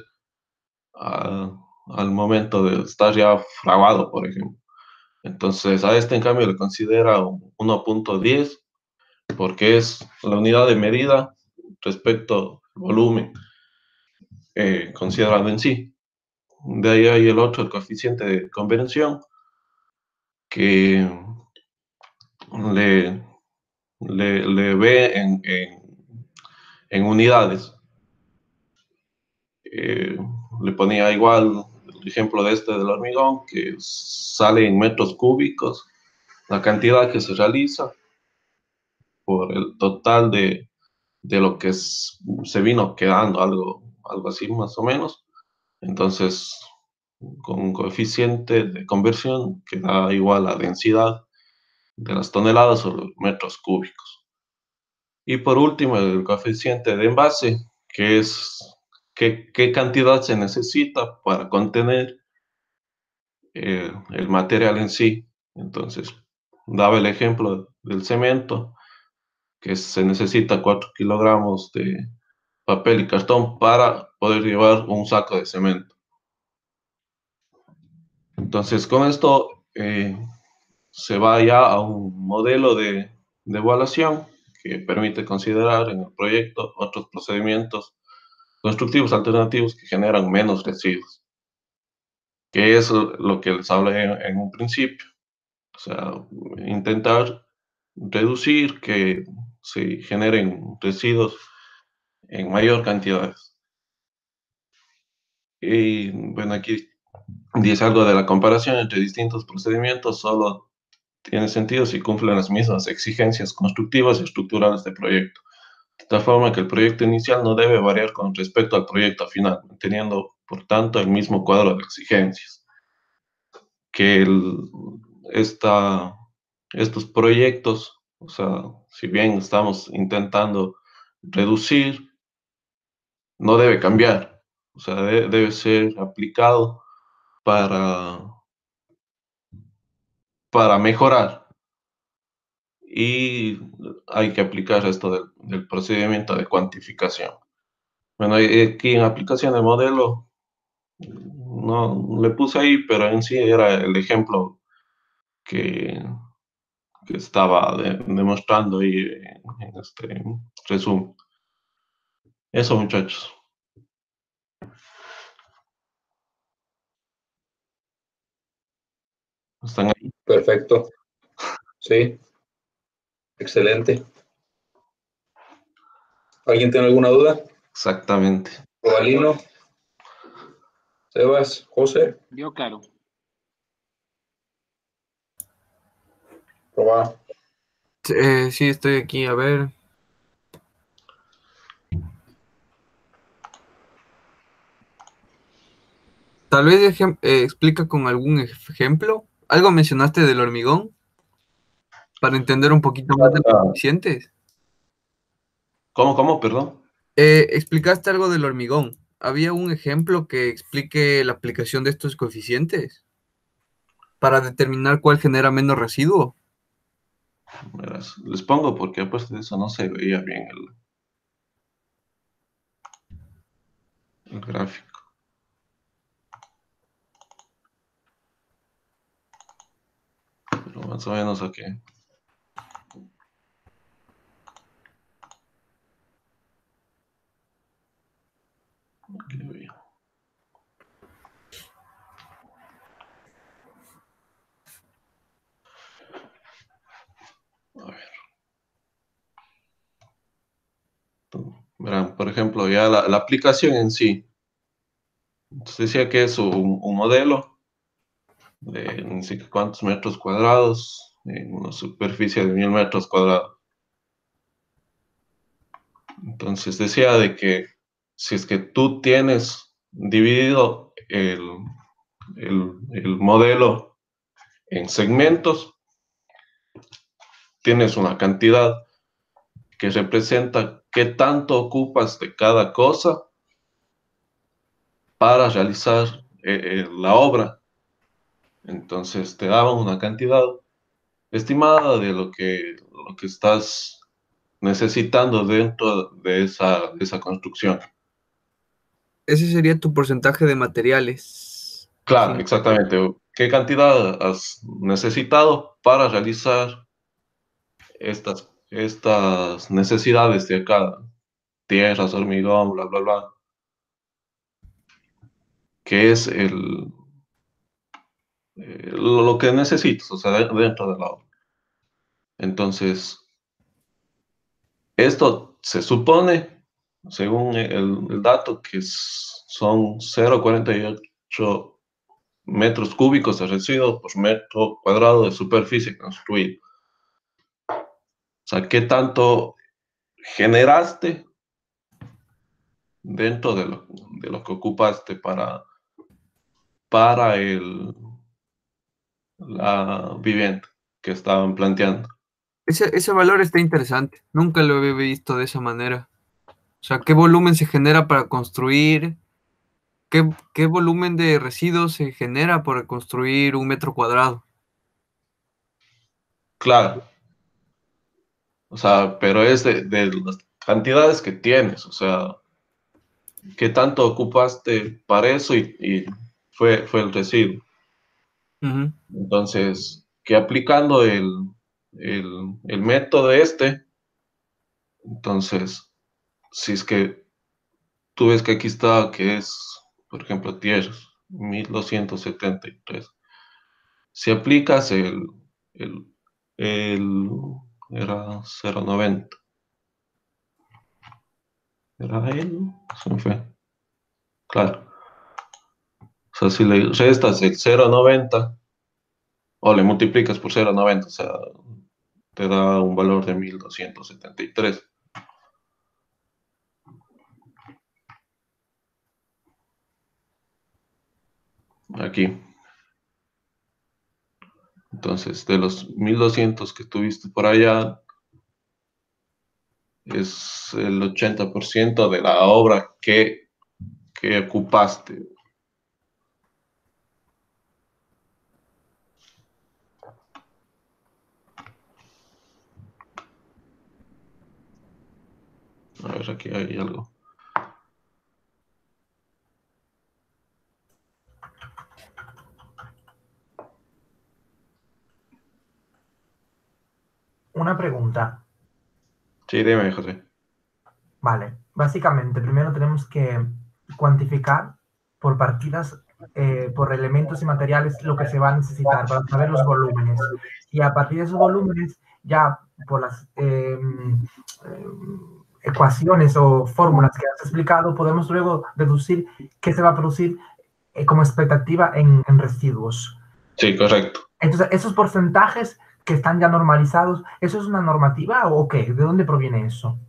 al momento de estar ya fraguado, por ejemplo. Entonces, a este en cambio le considera un 1.10 porque es la unidad de medida respecto al volumen considerado en sí. De ahí hay el otro, el coeficiente de conversión, que le, le ve en unidades. Eh, Le ponía igual el ejemplo de este del hormigón, que sale en metros cúbicos, la cantidad que se realiza por el total de lo que se vino quedando, algo así más o menos. Entonces, con un coeficiente de conversión que da igual a densidad de las toneladas sobre metros cúbicos. Y por último, el coeficiente de envase, que es qué cantidad se necesita para contener el material en sí. Entonces, daba el ejemplo del cemento, que se necesita 4 kilogramos de papel y cartón para poder llevar un saco de cemento. Entonces, con esto se va ya a un modelo de evaluación que permite considerar en el proyecto otros procedimientos constructivos alternativos que generan menos residuos, que es lo que les hablé en un principio. O sea, intentar reducir que se generen residuos en mayor cantidad. Y bueno, aquí dice algo de la comparación entre distintos procedimientos, solo tiene sentido si cumplen las mismas exigencias constructivas y estructurales del proyecto. De tal forma que el proyecto inicial no debe variar con respecto al proyecto final, manteniendo, por tanto, el mismo cuadro de exigencias. Que estos proyectos, o sea, si bien estamos intentando reducir, no debe cambiar, o sea, debe ser aplicado para, para mejorar. Y hay que aplicar esto del procedimiento de cuantificación. Bueno, aquí en aplicación de modelo, no le puse ahí, pero en sí era el ejemplo que, que estaba demostrando ahí en este resumen. Eso, muchachos. ¿Están ahí? Perfecto. Sí, excelente. ¿Alguien tiene alguna duda? Exactamente. Ovalino, Sebas, José, Yo, claro. Probá. Sí, estoy aquí, a ver. Tal vez explica con algún ejemplo. Algo mencionaste del hormigón para entender un poquito más de los coeficientes. ¿Cómo? Perdón. Explicaste algo del hormigón. ¿Había un ejemplo que explique la aplicación de estos coeficientes para determinar cuál genera menos residuo? Verás, les pongo porque pues de eso no se veía bien el gráfico. Pero más o menos aquí. Aquí lo veía. A ver. Verán, por ejemplo, ya la aplicación en sí. Entonces decía que es un modelo de no sé cuántos metros cuadrados en una superficie de 1000 metros cuadrados. Entonces decía de que si es que tú tienes dividido el modelo en segmentos, tienes una cantidad que representa qué tanto ocupas de cada cosa para realizar la obra. Entonces te daban una cantidad estimada de lo que estás necesitando dentro de esa construcción. Ese sería tu porcentaje de materiales. Claro, Sí. exactamente. ¿Qué cantidad has necesitado para realizar estas necesidades de acá? Tierras, hormigón, bla, bla, bla. Que es lo que necesitas, o sea, dentro de la obra. Entonces, esto se supone, según el dato, que son 0,48 metros cúbicos de residuos por metro cuadrado de superficie construida. O sea, ¿qué tanto generaste dentro de lo que ocupaste para la vivienda que estaban planteando? Ese valor está interesante. Nunca lo había visto de esa manera. O sea, ¿qué volumen se genera para construir? ¿Qué volumen de residuos se genera para construir un metro cuadrado? Claro, o sea, pero es de las cantidades que tienes, o sea, ¿qué tanto ocupaste para eso y fue el residuo? Ujú. Entonces, que aplicando el método entonces, si es que tú ves que aquí está, que es, por ejemplo, tierras, 1273. Si aplicas el, el era 0,90. ¿Era él? Se me fue. Claro. O sea, si le restas el 0,90 o le multiplicas por 0,90, o sea, te da un valor de 1273. Aquí. Entonces, de los 1200 que tuviste por allá, es el 80% de la obra que ocupaste. A ver, aquí hay algo. Una pregunta. Sí, dime, José. Vale, básicamente primero tenemos que cuantificar por partidas, por elementos y materiales lo que se va a necesitar para saber los volúmenes. Y a partir de esos volúmenes, ya por las ecuaciones o fórmulas que has explicado, podemos luego deducir qué se va a producir como expectativa en residuos. Sí, correcto. Entonces, esos porcentajes que están ya normalizados, ¿eso es una normativa o qué? ¿De dónde proviene eso?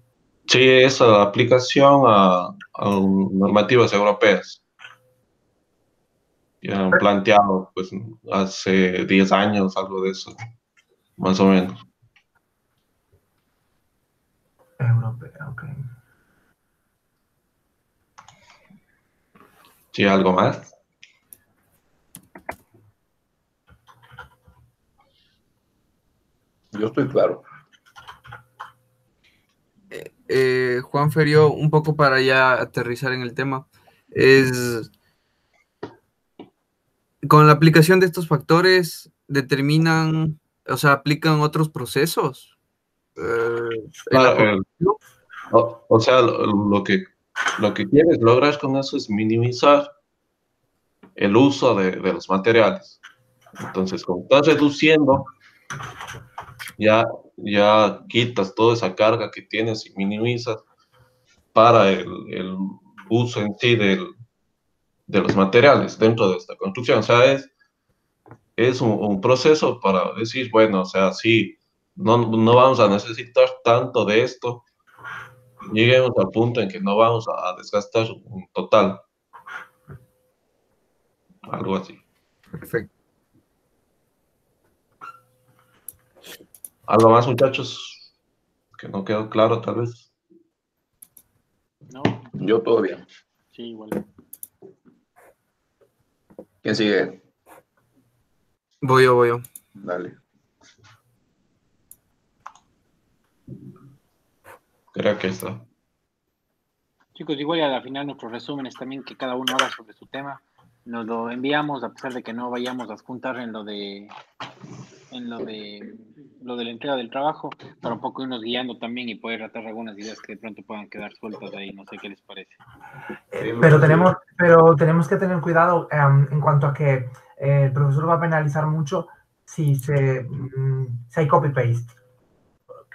Sí, es la aplicación a normativas europeas. Ya han planteado, pues, hace 10 años, algo de eso, más o menos. Europea, ok. Sí, algo más. Yo estoy claro. Juan Ferio, un poco para ya aterrizar en el tema, es con la aplicación de estos factores determinan, o sea, aplican otros procesos. En la Claro, o sea, lo que quieres lograr con eso es minimizar el uso de los materiales. Entonces, como estás reduciendo, ya quitas toda esa carga que tienes y minimizas para el uso en sí de los materiales dentro de esta construcción. O sea, es un proceso para decir, bueno, o sea, sí, no vamos a necesitar tanto de esto, lleguemos al punto en que no vamos a desgastar un total, algo así. Perfecto. ¿Algo más, muchachos? Que no quedó claro, tal vez. ¿No? Yo todo bien. Sí, igual. ¿Quién sigue? Voy yo. Dale. Creo que está. Chicos, igual y a la final nuestros resúmenes también que cada uno haga sobre su tema, nos lo enviamos a pesar de que no vayamos a juntar en lo de la entrega del trabajo, para un poco irnos guiando también y poder tratar algunas ideas que de pronto puedan quedar sueltas ahí, no sé qué les parece. Pero tenemos que tener cuidado en cuanto a que el profesor va a penalizar mucho si hay copy-paste.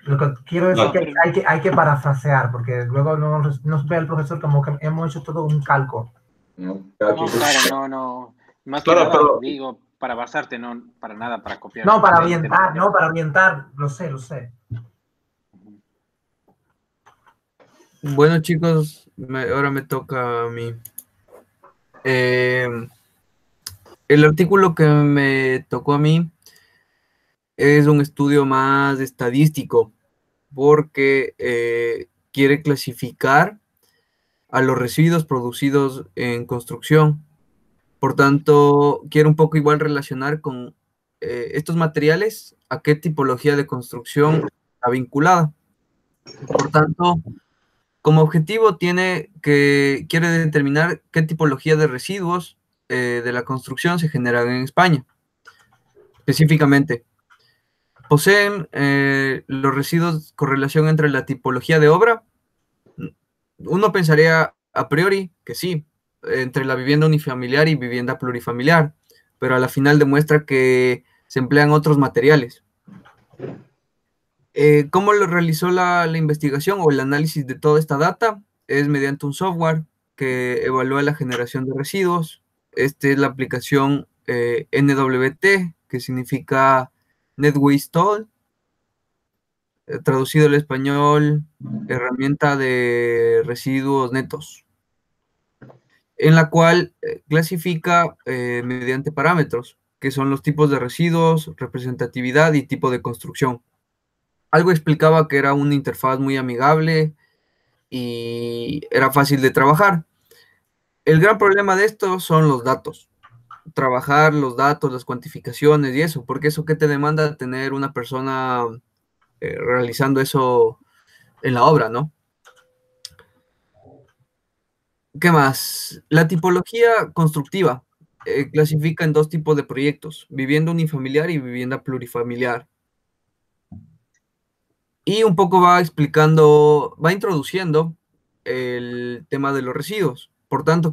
Lo que quiero decir Claro. que hay que parafrasear, porque luego nos ve el profesor como que hemos hecho todo un calco. No, No, claro, no. Más que Claro, nada, pero digo, para basarte, no para nada, para copiar. No, para Simplemente orientar, no, para orientar, lo sé. Bueno, chicos, ahora me toca a mí. El artículo que me tocó a mí es un estudio más estadístico, porque quiere clasificar a los residuos producidos en construcción. Por tanto, quiero un poco igual relacionar con estos materiales a qué tipología de construcción está vinculada. Por tanto, como objetivo quiere determinar qué tipología de residuos de la construcción se generan en España. Específicamente, poseen los residuos correlación entre la tipología de obra. Uno pensaría a priori que sí, entre la vivienda unifamiliar y vivienda plurifamiliar, pero a la final demuestra que se emplean otros materiales. ¿Cómo lo realizó la investigación o el análisis de toda esta data? Es mediante un software que evalúa la generación de residuos. Esta es la aplicación NWT, que significa Net Waste Tool, traducido al español, herramienta de residuos netos, en la cual clasifica mediante parámetros, que son los tipos de residuos, representatividad y tipo de construcción. Algo explicaba que era una interfaz muy amigable y era fácil de trabajar. El gran problema de esto son los datos. Trabajar los datos, las cuantificaciones y eso, porque eso que te demanda tener una persona realizando eso en la obra, ¿no? ¿Qué más? La tipología constructiva clasifica en dos tipos de proyectos, vivienda unifamiliar y vivienda plurifamiliar. Y un poco va introduciendo el tema de los residuos. Por tanto,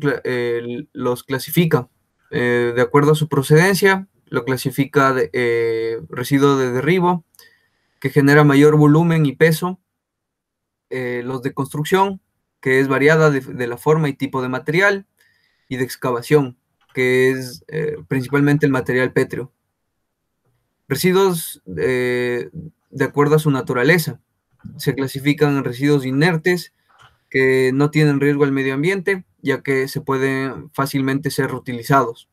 los clasifica de acuerdo a su procedencia, lo clasifica de residuo de derribo, que genera mayor volumen y peso, los de construcción, que es variada de la forma y tipo de material, y de excavación, que es principalmente el material pétreo. Residuos de acuerdo a su naturaleza. Se clasifican en residuos inertes que no tienen riesgo al medio ambiente, ya que se pueden fácilmente ser reutilizados.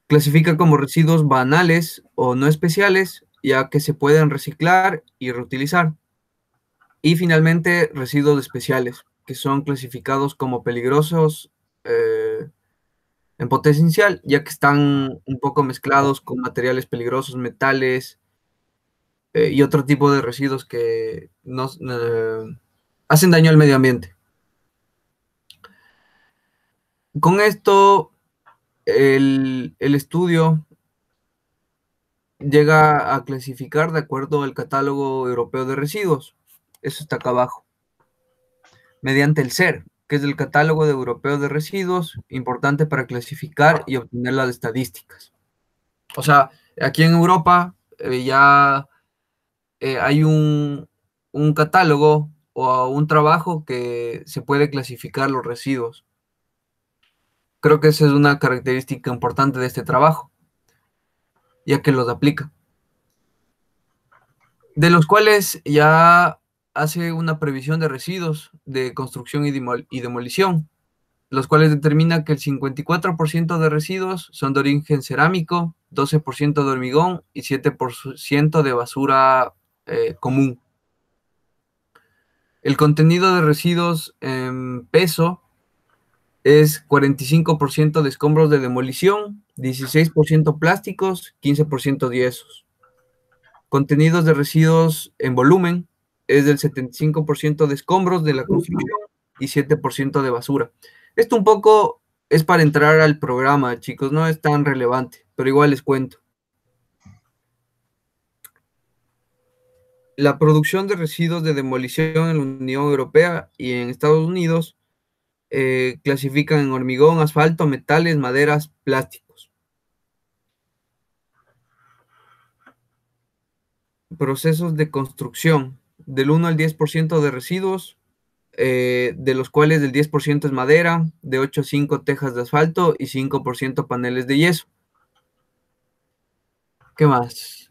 Clasifica como residuos banales o no especiales, ya que se pueden reciclar y reutilizar. Y finalmente, residuos especiales, que son clasificados como peligrosos en potencial, ya que están un poco mezclados con materiales peligrosos, metales y otro tipo de residuos que hacen daño al medio ambiente. Con esto, el estudio llega a clasificar de acuerdo al catálogo europeo de residuos. Eso está acá abajo. Mediante el SER, que es el catálogo europeo de residuos, importante para clasificar y obtener las estadísticas. O sea, aquí en Europa ya hay un catálogo o un trabajo que se puede clasificar los residuos. Creo que esa es una característica importante de este trabajo, ya que los aplica. De los cuales ya hace una previsión de residuos de construcción y demolición, los cuales determina que el 54% de residuos son de origen cerámico, 12% de hormigón y 7% de basura común. El contenido de residuos en peso es 45% de escombros de demolición, 16% plásticos, 15% yesos. Contenidos de residuos en volumen es del 75% de escombros de la construcción y 7% de basura. Esto un poco es para entrar al programa, chicos, no es tan relevante, pero igual les cuento. La producción de residuos de demolición en la Unión Europea y en Estados Unidos clasifican en hormigón, asfalto, metales, maderas, plásticos. Procesos de construcción, del 1 al 10% de residuos, de los cuales el 10% es madera, de 8 a 5 tejas de asfalto y 5% paneles de yeso. ¿Qué más?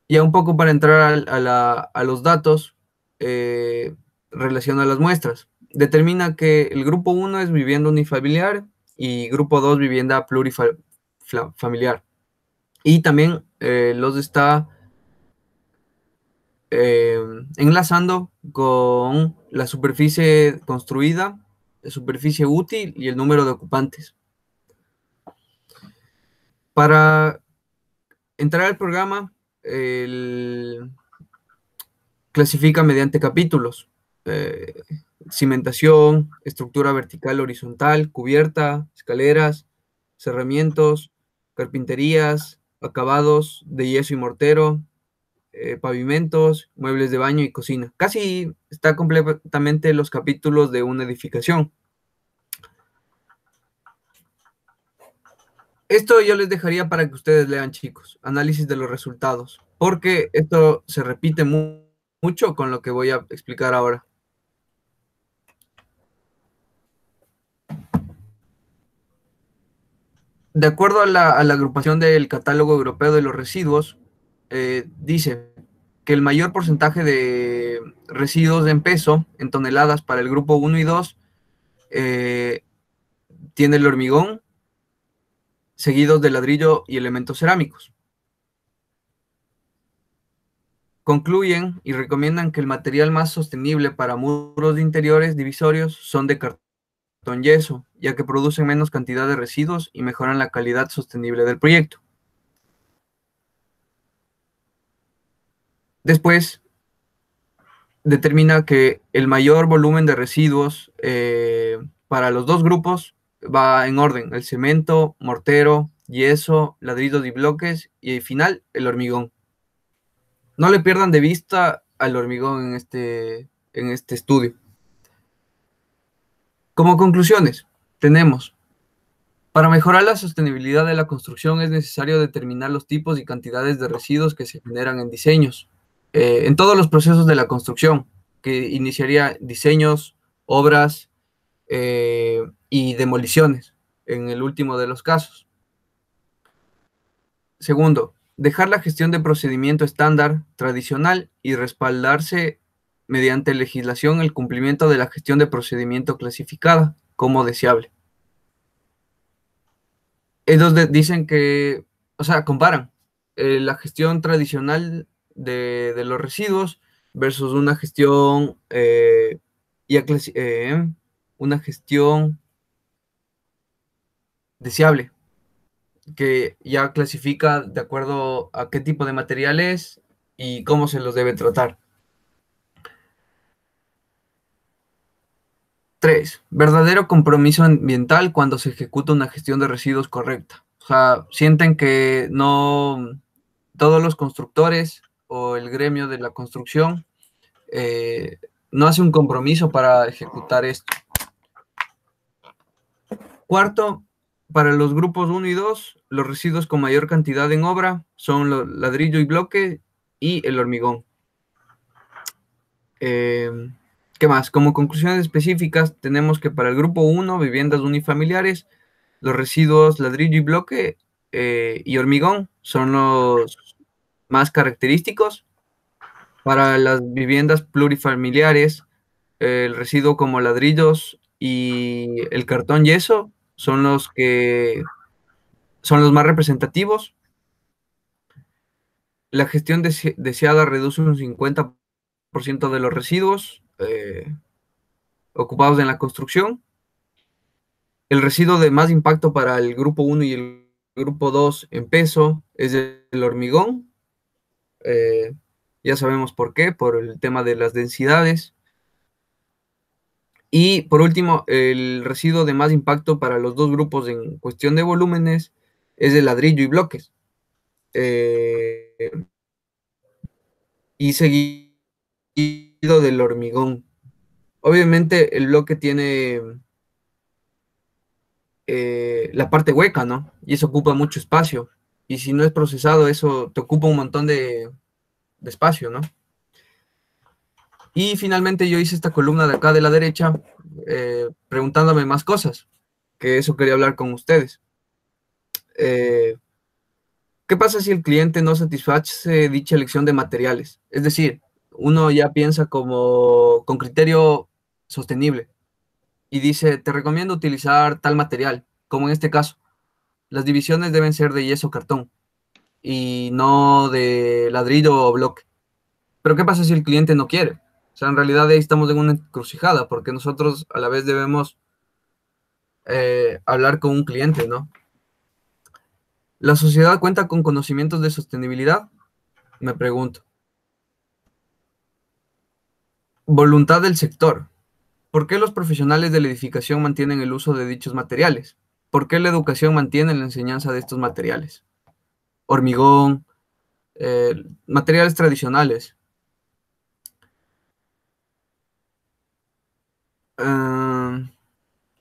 Ya un poco para entrar a los datos relación a las muestras. Determina que el grupo 1 es vivienda unifamiliar y grupo 2 vivienda plurifamiliar. Y también los está enlazando con la superficie construida, la superficie útil y el número de ocupantes. Para entrar al programa, clasifica mediante capítulos: cimentación, estructura vertical, horizontal, cubierta, escaleras, cerramientos, carpinterías, acabados de yeso y mortero, pavimentos, muebles de baño y cocina. Casi está completamente los capítulos de una edificación. Esto yo les dejaría para que ustedes lean, chicos, análisis de los resultados, porque esto se repite mucho con lo que voy a explicar ahora. De acuerdo a la agrupación del Catálogo Europeo de los Residuos, dice que el mayor porcentaje de residuos en peso, en toneladas, para el grupo 1 y 2, tiene el hormigón, seguidos de ladrillo y elementos cerámicos. Concluyen y recomiendan que el material más sostenible para muros de interiores divisorios son de cartón yeso, ya que producen menos cantidad de residuos y mejoran la calidad sostenible del proyecto. Después, determina que el mayor volumen de residuos para los dos grupos va en orden: el cemento, mortero, yeso, ladrillos y bloques, y al final el hormigón. No le pierdan de vista al hormigón en este estudio. Como conclusiones, tenemos: para mejorar la sostenibilidad de la construcción es necesario determinar los tipos y cantidades de residuos que se generan en diseños, en todos los procesos de la construcción, que iniciaría diseños, obras y demoliciones, en el último de los casos. Segundo, dejar la gestión de procedimiento estándar tradicional y respaldarse mediante legislación el cumplimiento de la gestión de procedimiento clasificada como deseable. Ellos dicen que, o sea, comparan la gestión tradicional de los residuos versus una gestión una gestión deseable, que ya clasifica de acuerdo a qué tipo de material es y cómo se los debe tratar. 3. Verdadero compromiso ambiental cuando se ejecuta una gestión de residuos correcta. O sea, sienten que no todos los constructores o el gremio de la construcción no hace un compromiso para ejecutar esto. 4. Para los grupos 1 y 2, los residuos con mayor cantidad en obra son los ladrillo y bloque y el hormigón. ¿Qué más? Como conclusiones específicas, tenemos que para el grupo 1, viviendas unifamiliares, los residuos ladrillo y bloque y hormigón son los más característicos. Para las viviendas plurifamiliares, el residuo como ladrillos y el cartón yeso son los más representativos. La gestión deseada reduce un 50% de los residuos ocupados en la construcción. El residuo de más impacto para el grupo 1 y el grupo 2 en peso es el hormigón. Ya sabemos por qué, por el tema de las densidades. Y por último, el residuo de más impacto para los dos grupos en cuestión de volúmenes es el ladrillo y bloques. Y seguido del hormigón. Obviamente el bloque tiene la parte hueca, ¿no? Y eso ocupa mucho espacio. Y si no es procesado, eso te ocupa un montón de espacio, ¿no? Y finalmente yo hice esta columna de acá de la derecha preguntándome más cosas, que eso quería hablar con ustedes. ¿Qué pasa si el cliente no satisface dicha elección de materiales? Es decir, uno ya piensa como con criterio sostenible y dice, te recomiendo utilizar tal material, como en este caso. Las divisiones deben ser de yeso cartón y no de ladrillo o bloque. Pero ¿qué pasa si el cliente no quiere? O sea, en realidad ahí estamos en una encrucijada porque nosotros a la vez debemos hablar con un cliente, ¿no? ¿La sociedad cuenta con conocimientos de sostenibilidad? Me pregunto. Voluntad del sector. ¿Por qué los profesionales de la edificación mantienen el uso de dichos materiales? ¿Por qué la educación mantiene la enseñanza de estos materiales? Hormigón, materiales tradicionales.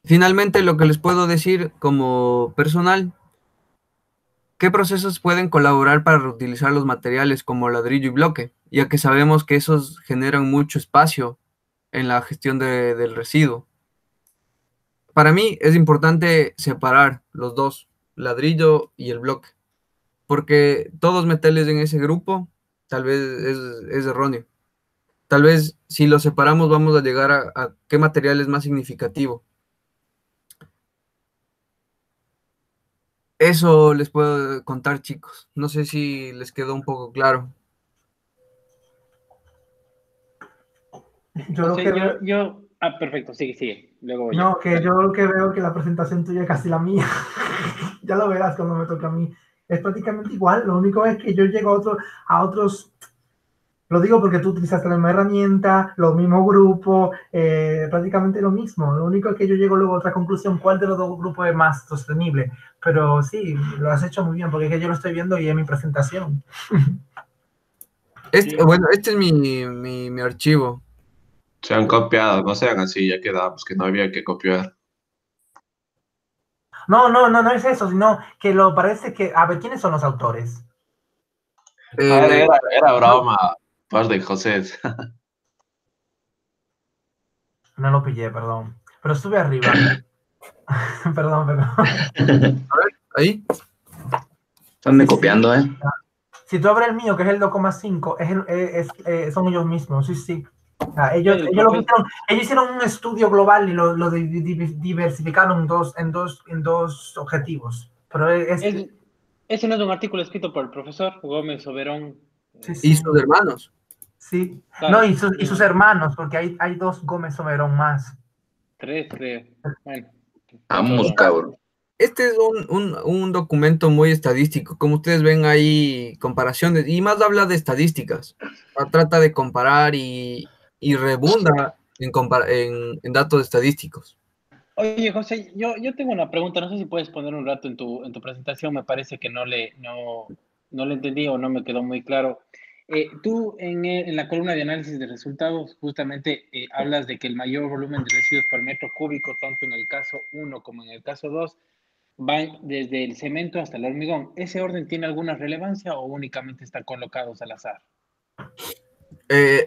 Finalmente, lo que les puedo decir como personal, ¿qué procesos pueden colaborar para reutilizar los materiales como ladrillo y bloque? Ya que sabemos que esos generan mucho espacio en la gestión del residuo. Para mí es importante separar los dos, ladrillo y el bloque, porque todos meterles en ese grupo tal vez es erróneo. Tal vez si los separamos vamos a llegar a qué material es más significativo. Eso les puedo contar, chicos. No sé si les quedó un poco claro. Yo lo que veo, Perfecto, sigue. Luego voy yo. no, que yo lo que veo que la presentación tuya es casi la mía. Ya lo verás cuando me toque a mí. Es prácticamente igual. Lo único es que yo llego a otros. Lo digo porque tú utilizaste la misma herramienta, los mismos grupos, prácticamente lo mismo. Lo único es que yo llego luego a otra conclusión, cuál de los dos grupos es más sostenible. Pero sí, lo has hecho muy bien, porque es que yo lo estoy viendo y es mi presentación. Bueno, este es mi archivo. Se han copiado, no sean así, ya quedamos que no había que copiar. No es eso, sino que lo parece que... A ver, ¿quiénes son los autores? Era broma, par de José. No lo pillé, perdón. Pero estuve arriba. Perdón. Ahí. Están Sí, copiando, ¿eh? Si tú abres el mío, que es el 2,5, son ellos mismos, sí. Ellos hicieron un estudio global y lo diversificaron en dos objetivos. Pero Ese no es un artículo escrito por el profesor Gómez Soberón. Y sus hermanos. Sí. Claro, No, y sus hermanos, porque hay dos Gómez Soberón más. 3, creo. Bueno. Vamos, cabrón. Este es un documento muy estadístico. Como ustedes ven, hay comparaciones y más habla de estadísticas. Trata de comparar y rebunda en datos estadísticos. Oye, José, yo tengo una pregunta, no sé si puedes poner un rato en tu presentación, me parece que no le entendí o no me quedó muy claro. Tú en la columna de análisis de resultados justamente hablas de que el mayor volumen de residuos por metro cúbico, tanto en el caso 1 como en el caso 2, van desde el cemento hasta el hormigón. ¿Ese orden tiene alguna relevancia o únicamente están colocados al azar?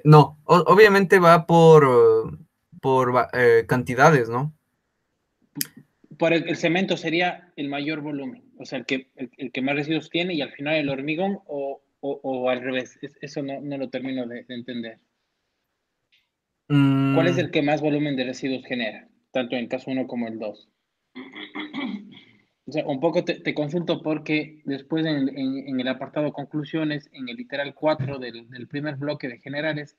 No, obviamente va por cantidades, ¿no? Por el cemento sería el mayor volumen, o sea, el que más residuos tiene y al final el hormigón o al revés. Eso no lo termino de entender. ¿Cuál es el que más volumen de residuos genera? Tanto en el caso 1 como el 2. O sea, un poco te consulto porque después en el apartado conclusiones, en el literal 4 del primer bloque de generales,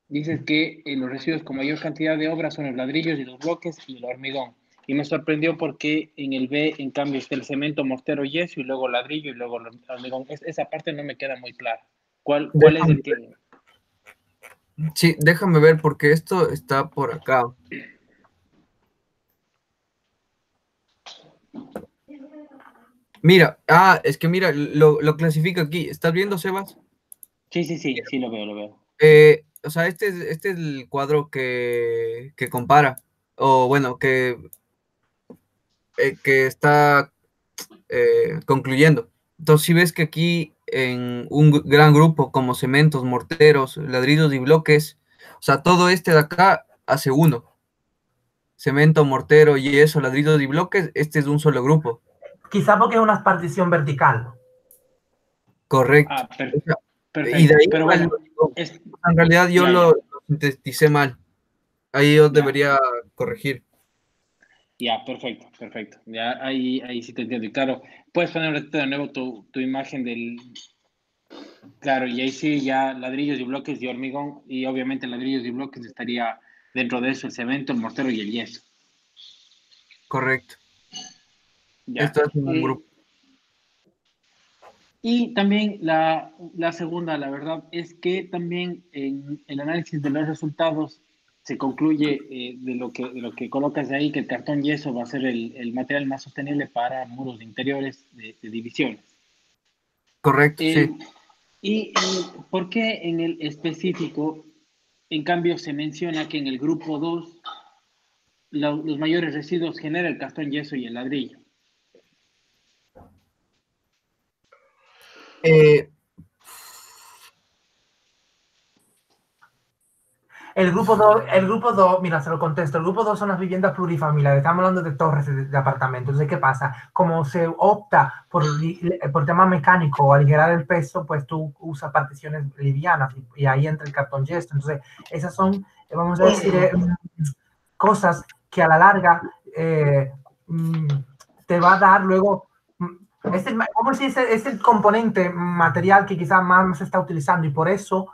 dices que los residuos con mayor cantidad de obra son los ladrillos y los bloques y el hormigón. Y me sorprendió porque en el B, en cambio, está el cemento, mortero, yeso y luego ladrillo y luego el hormigón. Esa parte no me queda muy clara. ¿Cuál es el que...? Sí, déjame ver porque esto está por acá. Mira, es que mira, lo clasifica aquí. ¿Estás viendo, Sebas? Sí, lo veo. O sea, este es el cuadro que compara, o bueno, que está concluyendo. Entonces, si ves que aquí en un gran grupo como cementos, morteros, ladrillos y bloques, o sea, todo este de acá hace uno. Cemento, mortero, yeso, ladrillos y bloques, este es un solo grupo. Quizá porque es una partición vertical. Correcto. Perfecto. Y de ahí, pero bueno, en realidad yo lo sinteticé mal. Ahí yo debería corregir. Ya, perfecto. Ya, ahí sí te entiendo. Y claro, puedes poner de nuevo tu imagen del... Claro, y ahí sí ya ladrillos y bloques de hormigón, y obviamente ladrillos y bloques estaría dentro de eso el cemento, el mortero y el yeso. Correcto. Ya. Esto es un grupo. Y también la segunda, la verdad, es que también en el análisis de los resultados se concluye de lo que colocas ahí, que el cartón yeso va a ser el material más sostenible para muros interiores de divisiones. Correcto, sí. ¿Y por qué en el específico, en cambio, se menciona que en el grupo 2 los mayores residuos genera el cartón yeso y el ladrillo? El grupo 2, mira, se lo contesto, el grupo 2 son las viviendas plurifamiliares, estamos hablando de torres de apartamentos. Entonces, ¿qué pasa? Como se opta por tema mecánico o aligerar el peso, pues tú usas particiones livianas y ahí entra el cartón yeso. Entonces, esas son, vamos a decir, cosas que a la larga te va a dar luego... Es el componente material que quizás más se está utilizando y por eso...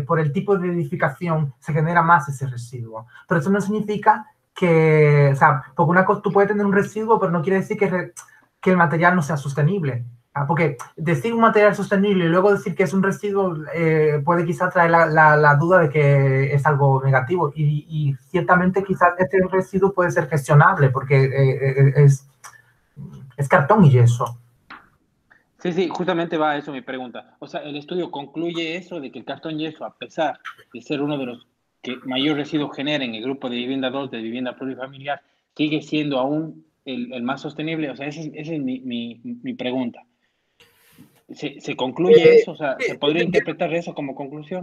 por el tipo de edificación se genera más ese residuo. Pero eso no significa que, o sea, porque una cosa, tú puedes tener un residuo, pero no quiere decir que el material no sea sostenible. Porque decir un material sostenible y luego decir que es un residuo puede quizás traer la duda de que es algo negativo. Y ciertamente quizás este residuo puede ser gestionable porque es cartón y yeso. Sí, justamente va a eso mi pregunta. O sea, el estudio concluye eso de que el cartón yeso, a pesar de ser uno de los que mayor residuo genera en el grupo de vivienda 2 de vivienda plurifamiliar, sigue siendo aún el más sostenible. O sea, esa es mi pregunta. ¿Se concluye eso? O sea, ¿se podría interpretar eso como conclusión?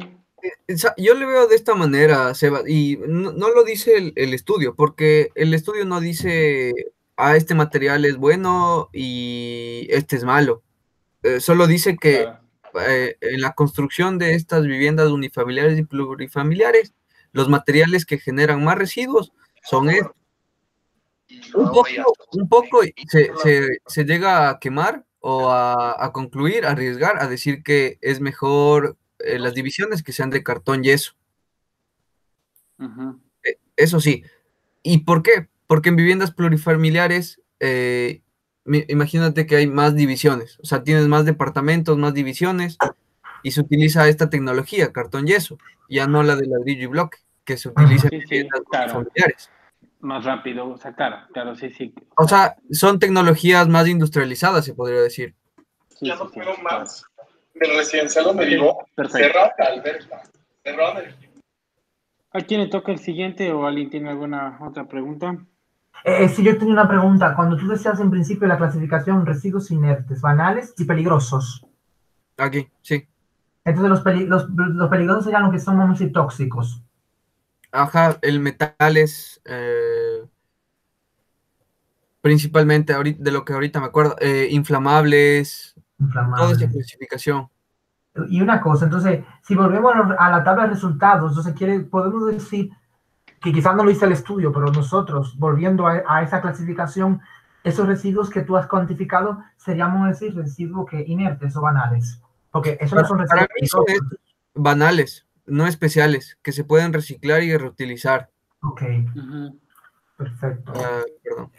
Yo le veo de esta manera, Seba, y no lo dice el estudio, porque el estudio no dice, este material es bueno y este es malo. Solo dice que en la construcción de estas viviendas unifamiliares y plurifamiliares, los materiales que generan más residuos son estos. Un poco se llega a quemar o a concluir, a arriesgar, a decir que es mejor las divisiones que sean de cartón yeso. Eso sí. ¿Y por qué? Porque en viviendas plurifamiliares, imagínate que hay más divisiones, o sea, tienes más departamentos, más divisiones, y se utiliza esta tecnología, cartón yeso, ya no la de ladrillo y bloque, que se utiliza en viviendas plurifamiliares. Más rápido, o sea, claro, sí. O sea, son tecnologías más industrializadas, se podría decir. Ya no puedo más del residencial donde vivo. Cerrada Alberta. ¿A quién le toca el siguiente o alguien tiene alguna otra pregunta? Sí, yo tenía una pregunta. Cuando tú decías en principio la clasificación residuos inertes, banales y peligrosos. Aquí, sí. Entonces los peligrosos serían los que son, vamos a decir, tóxicos. Ajá, el metal es principalmente de lo que ahorita me acuerdo, inflamables, toda esa clasificación. Y una cosa, entonces, si volvemos a la tabla de resultados, entonces podemos decir que quizás no lo hice el estudio, pero nosotros, volviendo a esa clasificación, esos residuos que tú has cuantificado seríamos decir residuos que inertes o banales, porque eso no son Para residuos mí son peligrosos. banales, no especiales, que se pueden reciclar y reutilizar. Ok, perfecto. Perdón.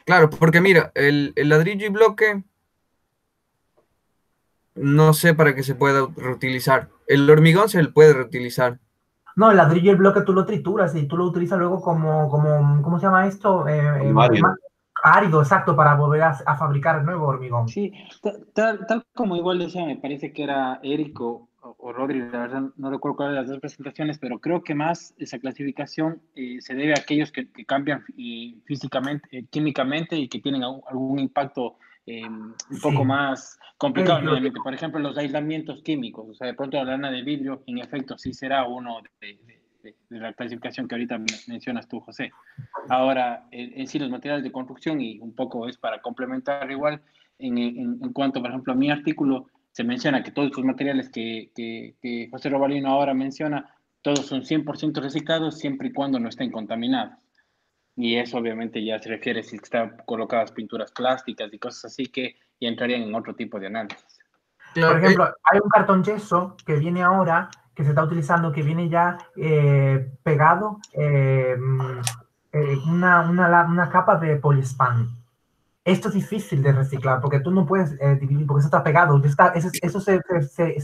Claro, porque mira, el ladrillo y bloque, no sé para qué se pueda reutilizar. El hormigón se le puede reutilizar. No, el ladrillo y el bloque tú lo trituras y tú lo utilizas luego como ¿cómo se llama esto? Árido. Árido, exacto, para volver a fabricar el nuevo hormigón. Sí, tal como igual decía, me parece que era Eric o Rodri, la verdad no recuerdo cuál de las dos presentaciones, pero creo que más esa clasificación se debe a aquellos que cambian físicamente, químicamente y que tienen algún impacto un poco más complicado en el medio ambiente. Por ejemplo, los aislamientos químicos, o sea, de pronto la lana de vidrio, en efecto, sí será uno de la clasificación que ahorita mencionas tú, José. Ahora, en sí, los materiales de construcción, y un poco es para complementar igual, en cuanto, por ejemplo, a mi artículo, se menciona que todos estos materiales que José Robalino ahora menciona, todos son 100% reciclados siempre y cuando no estén contaminados. Y eso obviamente ya se refiere si están colocadas pinturas plásticas y cosas así que ya entrarían en otro tipo de análisis. Claro, Por ejemplo, hay un cartón yeso que viene ahora, que se está utilizando, que viene ya pegado una capa de poliespan. Esto es difícil de reciclar porque tú no puedes dividir, porque eso está pegado. Eso se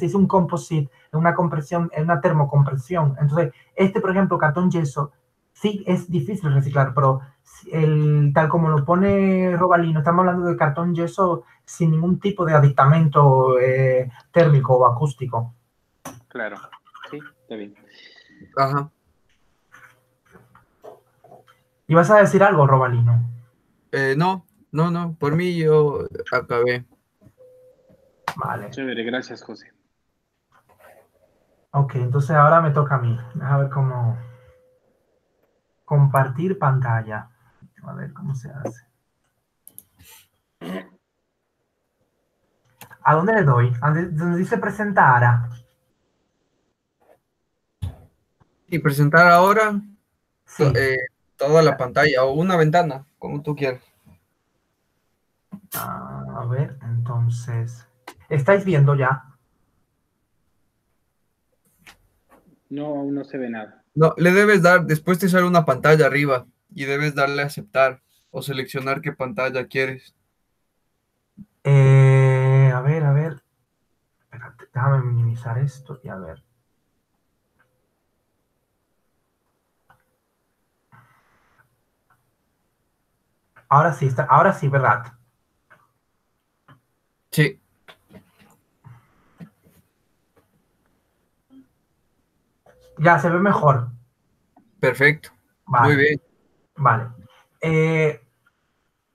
hizo un composite, una compresión, una termocompresión. Entonces, por ejemplo, cartón yeso, sí es difícil reciclar, pero tal como lo pone Robalino, estamos hablando de cartón yeso sin ningún tipo de aditamento térmico o acústico. Claro, sí, está bien. Ajá. ¿Y vas a decir algo, Robalino? No, por mí yo acabé. Vale. Chévere, gracias, José. Ok, entonces ahora me toca a mí. A ver cómo compartir pantalla. A ver cómo se hace. ¿A dónde le doy? Donde dice presentar. Y presentar ahora Sí. toda la pantalla o una ventana, como tú quieras. A ver, entonces. ¿Estáis viendo ya? No, aún no se ve nada. No, le debes dar, después te sale una pantalla arriba y debes darle a aceptar o seleccionar qué pantalla quieres. A ver. Espérate, déjame minimizar esto y a ver. Ahora sí, ¿verdad? Sí. Ya se ve mejor. Perfecto. Vale. Muy bien. Vale.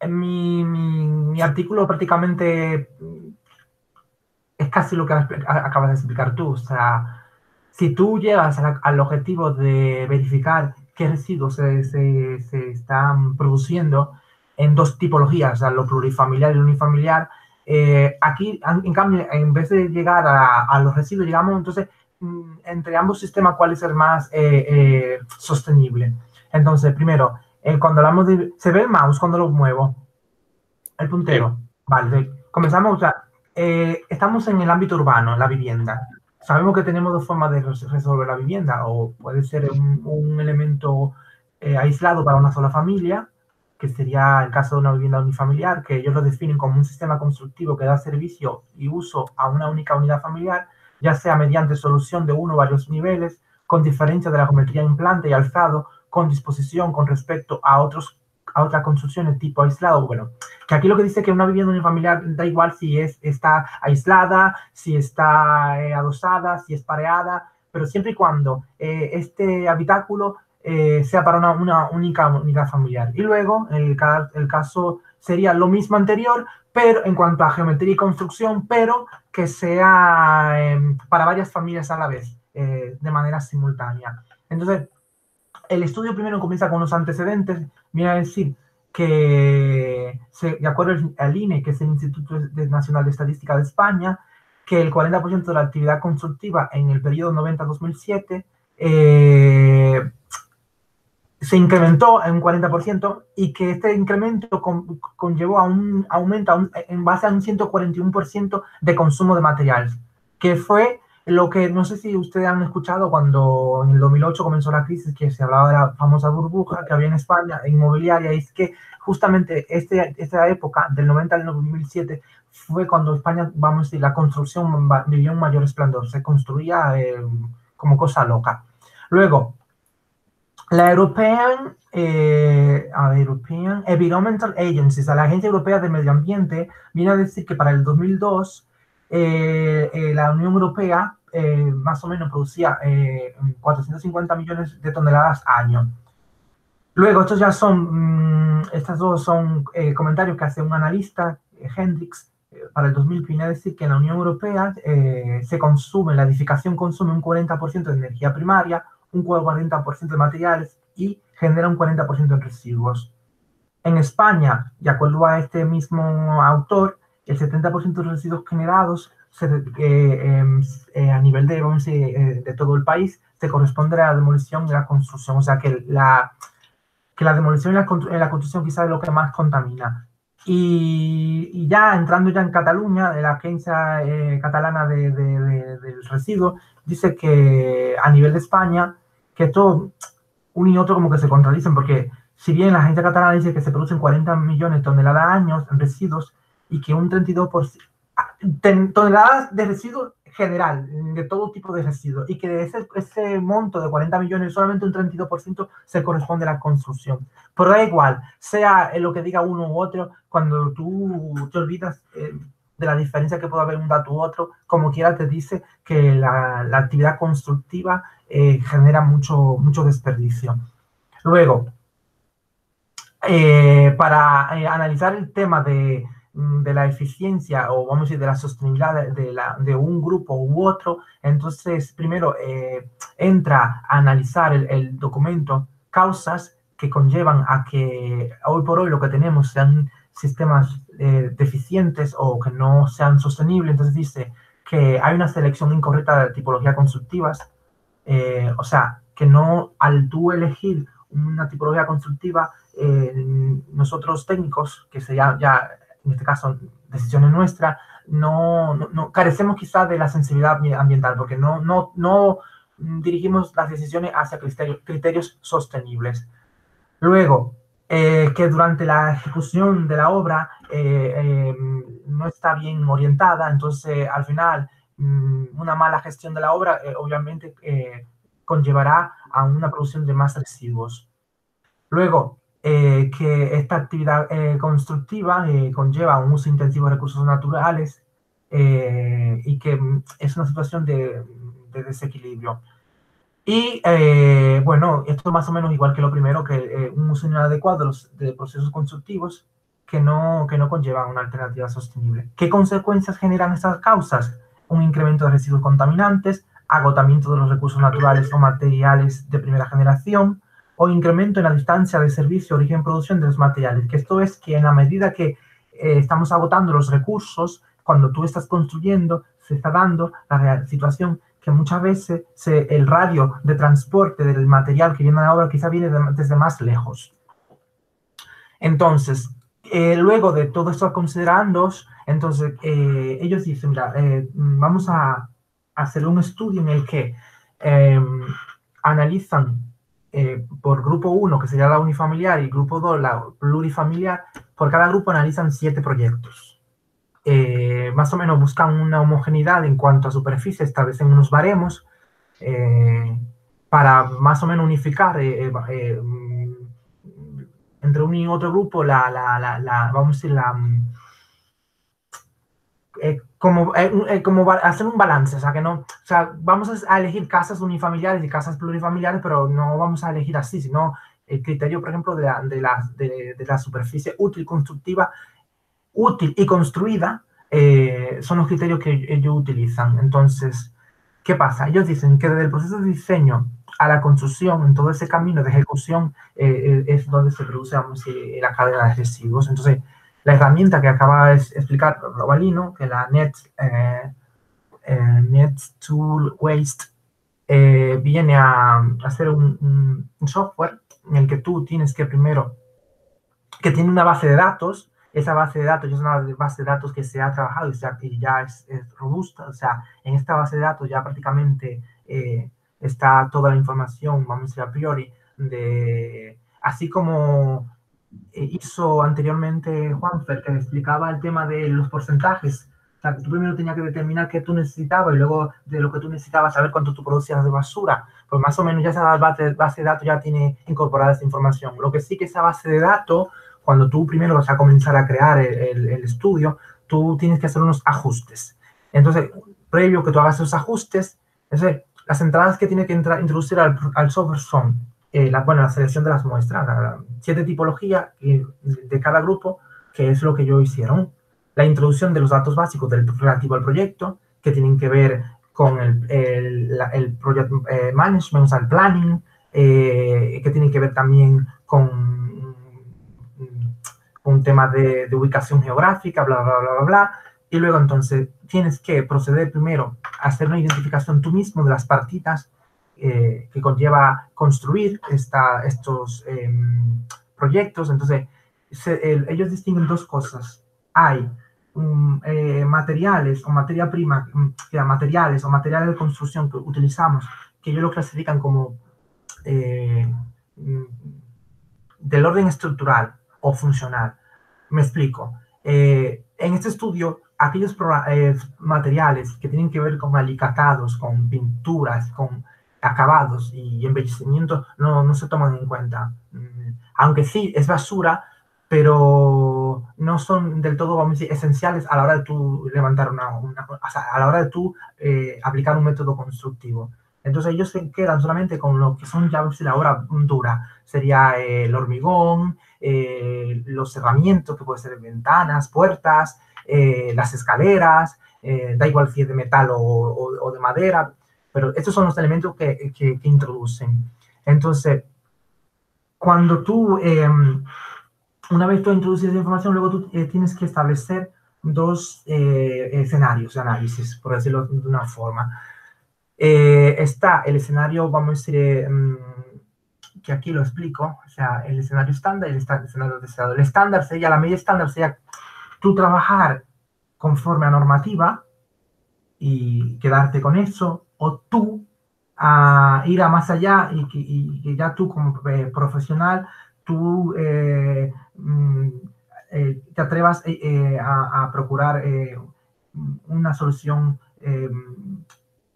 Mi artículo prácticamente es casi lo que acabas de explicar tú. O sea, si tú llegas al objetivo de verificar qué residuos se están produciendo en dos tipologías, o sea, lo plurifamiliar y lo unifamiliar, aquí, en cambio, en vez de llegar a los residuos, digamos, entonces, entre ambos sistemas, ¿cuál es el más sostenible? Entonces, primero, cuando hablamos de... ¿Se ve el mouse cuando lo muevo? El puntero. Sí. Vale, comenzamos, o sea, estamos en el ámbito urbano, en la vivienda. Sabemos que tenemos dos formas de resolver la vivienda, o puede ser un elemento aislado para una sola familia, que sería el caso de una vivienda unifamiliar, que ellos lo definen como un sistema constructivo que da servicio y uso a una única unidad familiar, ya sea mediante solución de uno o varios niveles, con diferencia de la geometría implante y alzado, con disposición con respecto a otras construcciones tipo aislado. Bueno, que aquí lo que dice que una vivienda unifamiliar da igual si está aislada, si está adosada, si es pareada, pero siempre y cuando este habitáculo sea para una única unidad familiar. Y luego, el caso sería lo mismo anterior, pero en cuanto a geometría y construcción, pero que sea para varias familias a la vez, de manera simultánea. Entonces, el estudio primero comienza con los antecedentes, viene a decir que, de acuerdo al INE, que es el Instituto Nacional de Estadística de España, que el 40% de la actividad constructiva en el periodo 90-2007 se incrementó en un 40% y que este incremento conllevó a un aumento en base a un 141% de consumo de materiales, que fue lo que, no sé si ustedes han escuchado cuando en el 2008 comenzó la crisis, que se hablaba de la famosa burbuja que había en España, inmobiliaria, y es que justamente esta época, del 90 al 2007, fue cuando España, vamos a decir, la construcción vivió un mayor esplendor, se construía como cosa loca. Luego, la European Environmental Agency, o sea, la Agencia Europea de Medio Ambiente, viene a decir que para el 2002 la Unión Europea más o menos producía 450 millones de toneladas año. Luego, estos dos son comentarios que hace un analista, Hendrix, para el 2000, viene a decir que en la Unión Europea la edificación consume un 40% de energía primaria, un 40% de materiales y genera un 40% de residuos. En España, de acuerdo a este mismo autor, el 70% de los residuos generados a nivel de, vamos a decir, de todo el país se corresponde a la demolición y la construcción. O sea que la demolición y la construcción quizás es lo que más contamina. Y ya entrando ya en Cataluña, la agencia catalana del residuo dice que a nivel de España, que esto uno y otro como que se contradicen, porque si bien la agencia catalana dice que se producen 40 millones de toneladas al año en residuos y que un 32% toneladas de residuos general, de todo tipo de residuos, y que de ese monto de 40 millones solamente un 32% se corresponde a la construcción. Pero da igual, sea lo que diga uno u otro, cuando tú te olvidas de la diferencia que puede haber un dato u otro, como quiera te dice que la actividad constructiva genera mucho desperdicio. Luego, para analizar el tema de la eficiencia o vamos a decir de la sostenibilidad de un grupo u otro, entonces primero entra a analizar el documento causas que conllevan a que hoy por hoy lo que tenemos sean sistemas deficientes o que no sean sostenibles. Entonces dice que hay una selección incorrecta de tipologías constructivas, o sea, que no al tú elegir una tipología constructiva, nosotros técnicos, que sería ya en este caso decisiones nuestras, no carecemos quizás de la sensibilidad ambiental, porque no dirigimos las decisiones hacia criterios sostenibles. Luego, que durante la ejecución de la obra no está bien orientada, entonces al final una mala gestión de la obra obviamente conllevará a una producción de más residuos. Luego, que esta actividad constructiva conlleva un uso intensivo de recursos naturales y que es una situación de desequilibrio. Y bueno, esto más o menos igual que lo primero, que un uso inadecuado de procesos constructivos que no conllevan una alternativa sostenible. ¿Qué consecuencias generan estas causas? Un incremento de residuos contaminantes, agotamiento de los recursos naturales o materiales de primera generación, o incremento en la distancia de servicio, origen, producción de los materiales. Que esto es que en la medida que estamos agotando los recursos, cuando tú estás construyendo, se está dando la real situación que muchas veces el radio de transporte del material que viene a la obra quizá viene desde más lejos. Entonces, luego de todo esto considerando, entonces ellos dicen, mira, vamos a hacer un estudio en el que analizan por grupo 1, que sería la unifamiliar, y grupo 2, la plurifamiliar. Por cada grupo analizan 7 proyectos. Más o menos buscan una homogeneidad en cuanto a superficie, establecen unos baremos para más o menos unificar entre un y otro grupo vamos a decir, como hacer un balance, o sea, que no, o sea, vamos a elegir casas unifamiliares y casas plurifamiliares, pero no vamos a elegir así, sino el criterio, por ejemplo, de la superficie útil constructiva, útil y construida, son los criterios que ellos utilizan. Entonces, ¿qué pasa? Ellos dicen que desde el proceso de diseño a la construcción, en todo ese camino de ejecución, es donde se produce, vamos a decir, la cadena de residuos. Entonces, la herramienta que acaba de explicar Robalino, que la Net Tool Waste, viene a hacer un software en el que tú tienes que primero, que tiene una base de datos. Esa base de datos es una base de datos que se ha trabajado y ya es robusta. O sea, en esta base de datos ya prácticamente está toda la información, vamos a decir a priori, así como hizo anteriormente Juanfer, que explicaba el tema de los porcentajes. O sea, que tú primero tenías que determinar qué tú necesitabas y luego de lo que tú necesitabas saber cuánto tú producías de basura. Pues más o menos ya esa base de datos ya tiene incorporada esa información. Lo que sí que esa base de datos, cuando tú primero vas a comenzar a crear el estudio, tú tienes que hacer unos ajustes. Entonces, previo que tú hagas esos ajustes, las entradas que tiene que introducir al software son la selección de las muestras, 7 tipologías de cada grupo, que es lo que ellos hicieron. La introducción de los datos básicos relativo al proyecto, que tienen que ver con el project management, o sea, el planning, que tienen que ver también con un tema de ubicación geográfica, bla, bla, bla, bla, bla. Y luego, entonces, tienes que proceder primero a hacer una identificación tú mismo de las partitas que conlleva construir estos proyectos. Entonces, ellos distinguen 2 cosas. Hay materiales o materia prima, materiales o materiales de construcción que utilizamos, que ellos lo clasifican como del orden estructural o funcional. Me explico. En este estudio, aquellos materiales que tienen que ver con alicatados, con pinturas, con acabados y embellecimiento no se toman en cuenta. Aunque sí, es basura, pero no son del todo, vamos a decir, esenciales a la hora de tú levantar o sea, a la hora de tú aplicar un método constructivo. Entonces ellos se quedan solamente con lo que son ya la obra dura. Sería el hormigón, los cerramientos, que pueden ser ventanas, puertas, las escaleras, da igual si es de metal o de madera, pero estos son los elementos que introducen. Entonces, cuando tú, una vez tú introduces esa información, luego tú tienes que establecer 2 escenarios de análisis, por decirlo de una forma. Está el escenario, vamos a decir, que aquí lo explico, o sea, el escenario estándar y el escenario deseado. El estándar sería, la medida estándar sería tú trabajar conforme a normativa y quedarte con eso, o tú ir a más allá y ya tú como profesional, tú te atrevas a procurar una solución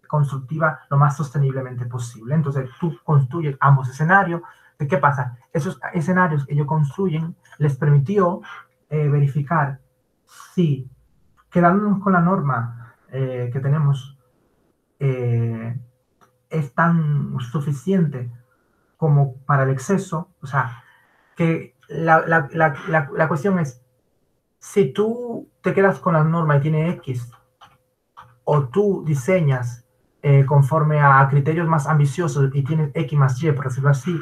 constructiva lo más sosteniblemente posible. Entonces, tú construyes ambos escenarios. ¿Qué pasa? Esos escenarios que ellos construyen les permitió verificar si, quedándonos con la norma que tenemos, es tan suficiente como para el exceso. O sea, que la cuestión es, si tú te quedas con la norma y tiene X, o tú diseñas conforme a criterios más ambiciosos y tienes X más Y, por decirlo así,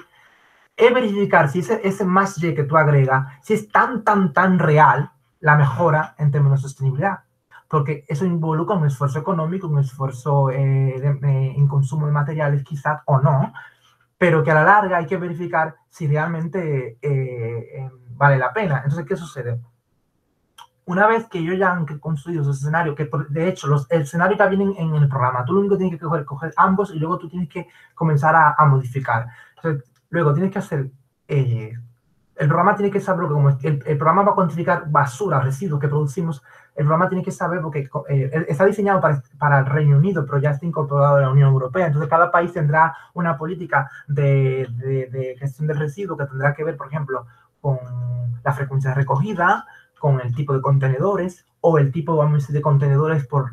es verificar si ese más Y que tú agregas, si es tan real la mejora en términos de sostenibilidad. Porque eso involucra un esfuerzo económico, un esfuerzo en consumo de materiales quizás o no, pero que a la larga hay que verificar si realmente vale la pena. Entonces, ¿qué sucede? Una vez que ellos ya han construido ese escenario, que de hecho el escenario ya viene en el programa, tú lo único que tienes que coger ambos y luego tú tienes que comenzar a modificar. Entonces, luego tienes que hacer, el programa tiene que saber, como el programa va a cuantificar basura, residuos que producimos, el programa tiene que saber, porque está diseñado para el Reino Unido, pero ya está incorporado a la Unión Europea. Entonces, cada país tendrá una política de gestión de residuos que tendrá que ver, por ejemplo, con la frecuencia de recogida, con el tipo de contenedores o el tipo, vamos a decir, de contenedores por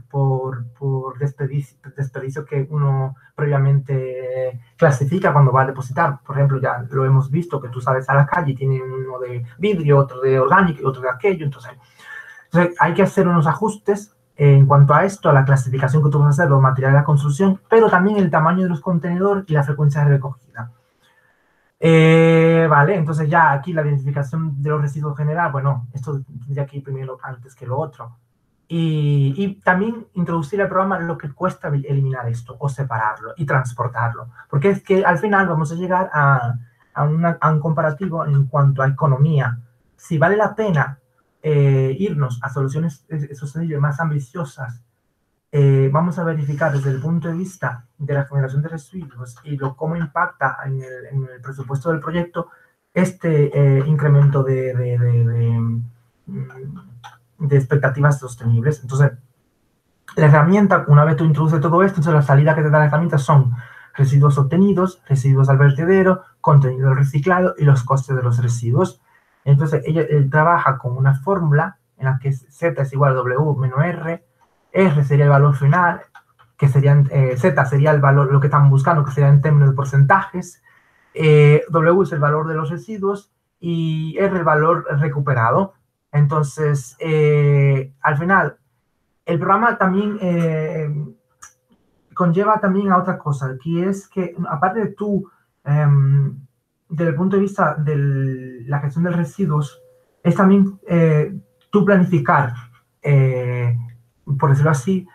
desperdicio que uno previamente clasifica cuando va a depositar. Por ejemplo, ya lo hemos visto, que tú sales a la calle y tiene uno de vidrio, otro de orgánico y otro de aquello. Entonces hay que hacer unos ajustes en cuanto a esto, a la clasificación que tú vas a hacer, los materiales de la construcción, pero también el tamaño de los contenedores y la frecuencia de recogida. Vale, entonces ya aquí la identificación de los residuos general, bueno, esto tendría que ir primero antes que lo otro. Y también introducir al programa lo que cuesta eliminar esto, o separarlo y transportarlo. Porque es que al final vamos a llegar a un comparativo en cuanto a economía. Si vale la pena irnos a soluciones sostenibles más ambiciosas, vamos a verificar desde el punto de vista de la generación de residuos y cómo impacta en el presupuesto del proyecto este incremento de expectativas sostenibles. Entonces, la herramienta, una vez tú introduces todo esto, entonces la salida que te da la herramienta son residuos obtenidos, residuos al vertedero, contenido reciclado y los costes de los residuos. Entonces, él trabaja con una fórmula en la que Z es igual a W menos R, R sería el valor final, que serían, Z sería el valor, lo que están buscando, que sería en términos de porcentajes, W es el valor de los residuos y R el valor recuperado. Entonces, al final, el programa también conlleva también a otra cosa, que es que, aparte de tú, desde el punto de vista de la gestión de residuos, es también tú planificar, por decirlo así,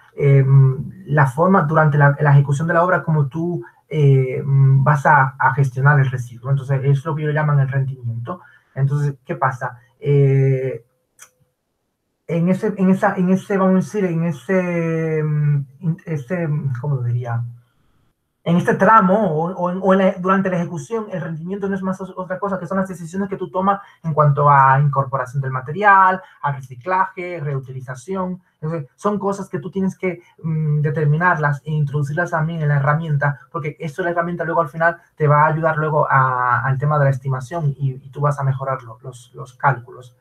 la forma durante la ejecución de la obra como tú vas a gestionar el residuo. Entonces, eso es lo que ellos llaman el rendimiento. Entonces, ¿qué pasa? En ese, vamos a decir, ¿cómo lo diría? En este tramo durante la ejecución, el rendimiento no es más otra cosa que son las decisiones que tú tomas en cuanto a incorporación del material, a reciclaje, reutilización. Entonces, son cosas que tú tienes que determinarlas e introducirlas también en la herramienta, porque esto la herramienta luego al final te va a ayudar luego al tema de la estimación y tú vas a mejorar los cálculos.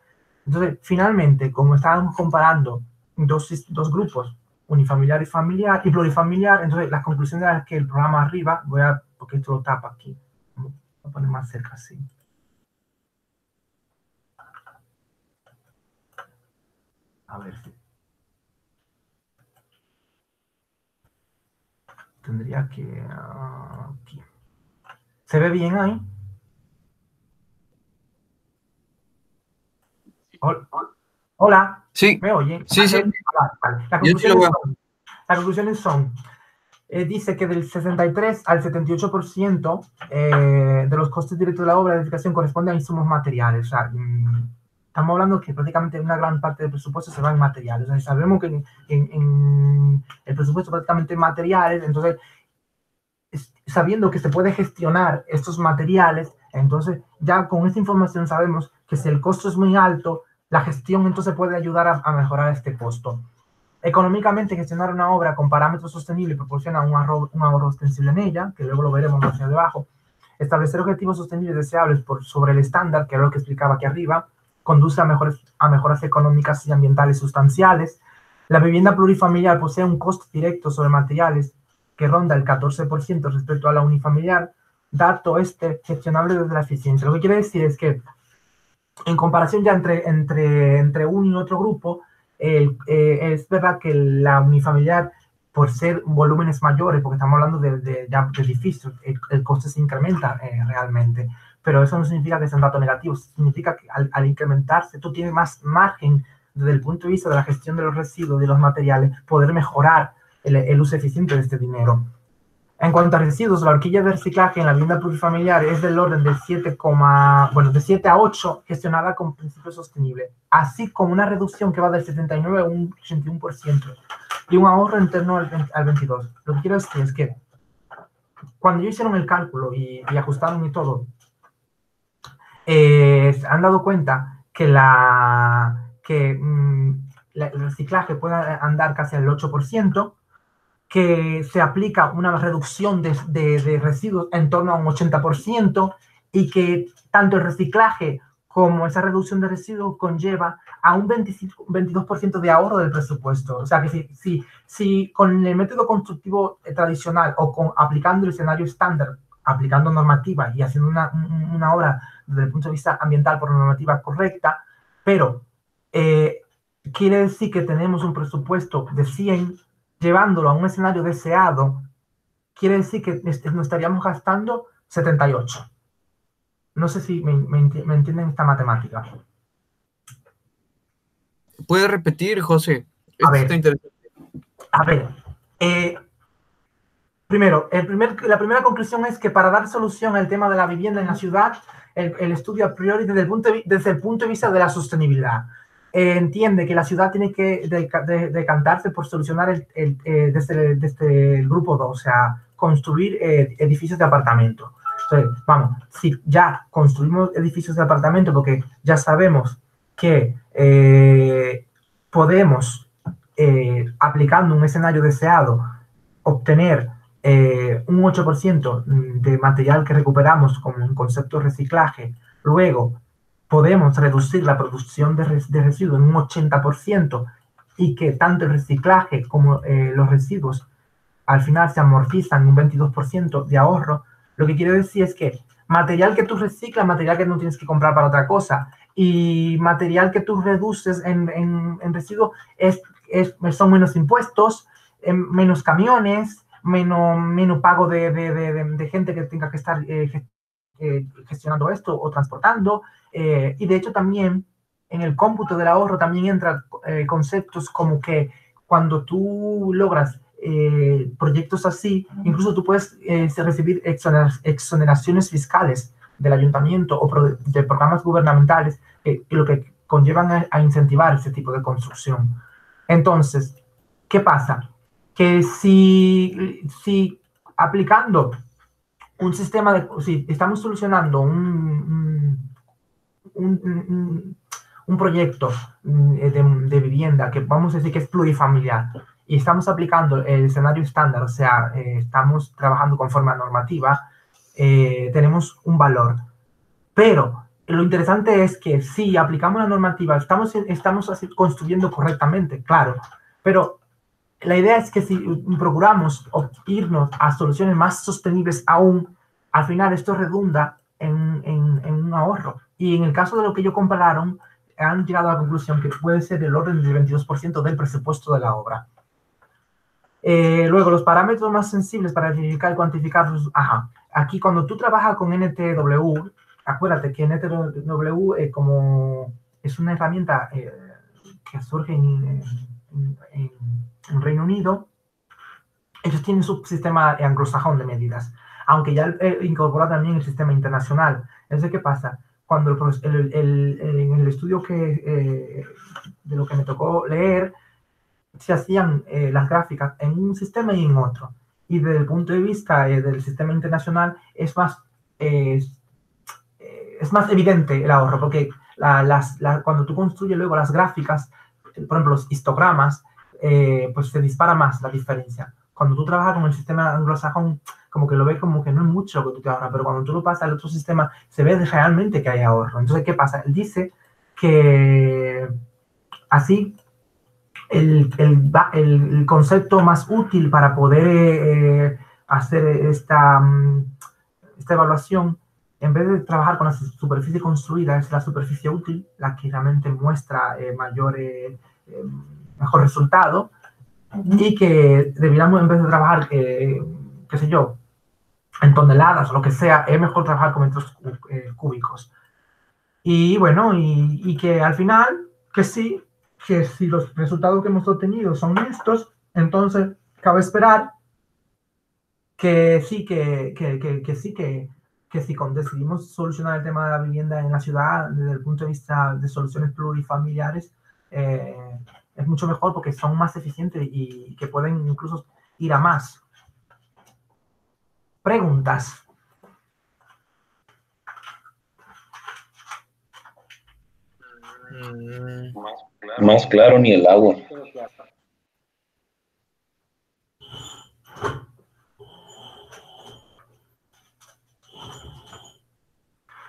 Entonces, finalmente, como estábamos comparando dos grupos, unifamiliar y familiar y plurifamiliar, entonces las conclusiones eran que el programa arriba, porque esto lo tapa aquí, voy a poner más cerca así. A ver si tendría que aquí. ¿Se ve bien ahí? Hola. Sí. ¿Me oyen? Sí, sí. Vale. Las conclusiones son dice que del 63 al 78% de los costes directos de la obra de edificación corresponde a insumos materiales. O sea, estamos hablando que prácticamente una gran parte del presupuesto se va en materiales. O sea, sabemos que en el presupuesto prácticamente en materiales, entonces, sabiendo que se puede gestionar estos materiales, entonces ya con esta información sabemos que si el costo es muy alto, la gestión entonces puede ayudar a mejorar este costo. Económicamente, gestionar una obra con parámetros sostenibles proporciona un ahorro ostensible en ella, que luego lo veremos más hacia debajo. Establecer objetivos sostenibles deseables sobre el estándar, que era lo que explicaba aquí arriba, conduce a mejoras económicas y ambientales sustanciales. La vivienda plurifamiliar posee un costo directo sobre materiales que ronda el 14% respecto a la unifamiliar, dato gestionable desde la eficiencia. Lo que quiere decir es que, en comparación ya entre uno y otro grupo, es verdad que la unifamiliar, por ser volúmenes mayores, porque estamos hablando de edificios, el coste se incrementa realmente, pero eso no significa que sea un dato negativo, significa que al incrementarse tú tienes más margen desde el punto de vista de la gestión de los residuos, de los materiales, poder mejorar el uso eficiente de este dinero. En cuanto a residuos, la horquilla de reciclaje en la vivienda plurifamiliar es del orden de 7 a 8 gestionada con principios sostenibles, así como una reducción que va del 79 a un 81% y un ahorro interno al 22%. Lo que quiero decir es que cuando ellos hicieron el cálculo y ajustaron y todo, se han dado cuenta que el reciclaje puede andar casi al 8%, que se aplica una reducción de residuos en torno a un 80% y que tanto el reciclaje como esa reducción de residuos conlleva a un 22% de ahorro del presupuesto. O sea que si con el método constructivo tradicional o aplicando el escenario estándar, aplicando normativa y haciendo una obra desde el punto de vista ambiental por normativa correcta, pero quiere decir que tenemos un presupuesto de 100, llevándolo a un escenario deseado, quiere decir que nos estaríamos gastando 78. No sé si me entienden esta matemática. ¿Puedes repetir, José? Esto está interesante. A ver, Primero, la primera conclusión es que para dar solución al tema de la vivienda en la ciudad, el estudio a priori desde el punto de vista de la sostenibilidad entiende que la ciudad tiene que decantarse por solucionar desde el grupo 2, o sea, construir edificios de apartamento. Entonces, vamos, si ya construimos edificios de apartamento porque ya sabemos que podemos, aplicando un escenario deseado, obtener un 8% de material que recuperamos como un concepto de reciclaje, luego podemos reducir la producción de residuos en un 80% y que tanto el reciclaje como los residuos al final se amortizan en un 22% de ahorro. Lo que quiero decir es que material que tú reciclas, material que no tienes que comprar para otra cosa, y material que tú reduces en residuos son menos impuestos, menos camiones, menos pago de gente que tenga que estar gestionando esto o transportando. Y de hecho también en el cómputo del ahorro también entran conceptos como que cuando tú logras proyectos así, incluso tú puedes recibir exoneraciones fiscales del ayuntamiento o de programas gubernamentales lo que conllevan a incentivar ese tipo de construcción. Entonces, ¿qué pasa? Que si aplicando un sistema si estamos solucionando un proyecto de vivienda que vamos a decir que es plurifamiliar y estamos aplicando el escenario estándar, o sea, estamos trabajando conforme a normativa, tenemos un valor. Pero lo interesante es que si aplicamos la normativa, estamos así construyendo correctamente, claro, pero la idea es que si procuramos irnos a soluciones más sostenibles aún, al final esto redunda en un ahorro. Y en el caso de lo que ellos compararon, han llegado a la conclusión que puede ser del orden del 22% del presupuesto de la obra. Luego, los parámetros más sensibles para verificar y cuantificar. Aquí cuando tú trabajas con NTW, acuérdate que NTW como es una herramienta que surge en Reino Unido, ellos tienen su sistema anglosajón de medidas, aunque ya incorpora también el sistema internacional. Entonces, ¿qué pasa? Cuando en el estudio de lo que me tocó leer, se hacían las gráficas en un sistema y en otro. Y desde el punto de vista del sistema internacional es más evidente el ahorro, porque cuando tú construyes luego las gráficas, por ejemplo, los histogramas, pues se dispara más la diferencia. Cuando tú trabajas con el sistema anglosajón, como que lo ves como que no es mucho lo que tú te ahorras, pero cuando tú lo pasas al otro sistema, se ve realmente que hay ahorro. Entonces, ¿qué pasa? Él dice que así el concepto más útil para poder hacer esta evaluación, en vez de trabajar con la superficie construida, es la superficie útil, la que realmente muestra mejor resultado, y que deberíamos, en vez de trabajar, qué sé yo, en toneladas o lo que sea, es mejor trabajar con metros cúbicos. Y bueno, y que al final, que si los resultados que hemos obtenido son estos, entonces cabe esperar que sí, que si decidimos solucionar el tema de la vivienda en la ciudad desde el punto de vista de soluciones plurifamiliares, es mucho mejor porque son más eficientes y que pueden incluso ir a más. Preguntas. Más claro ni el agua.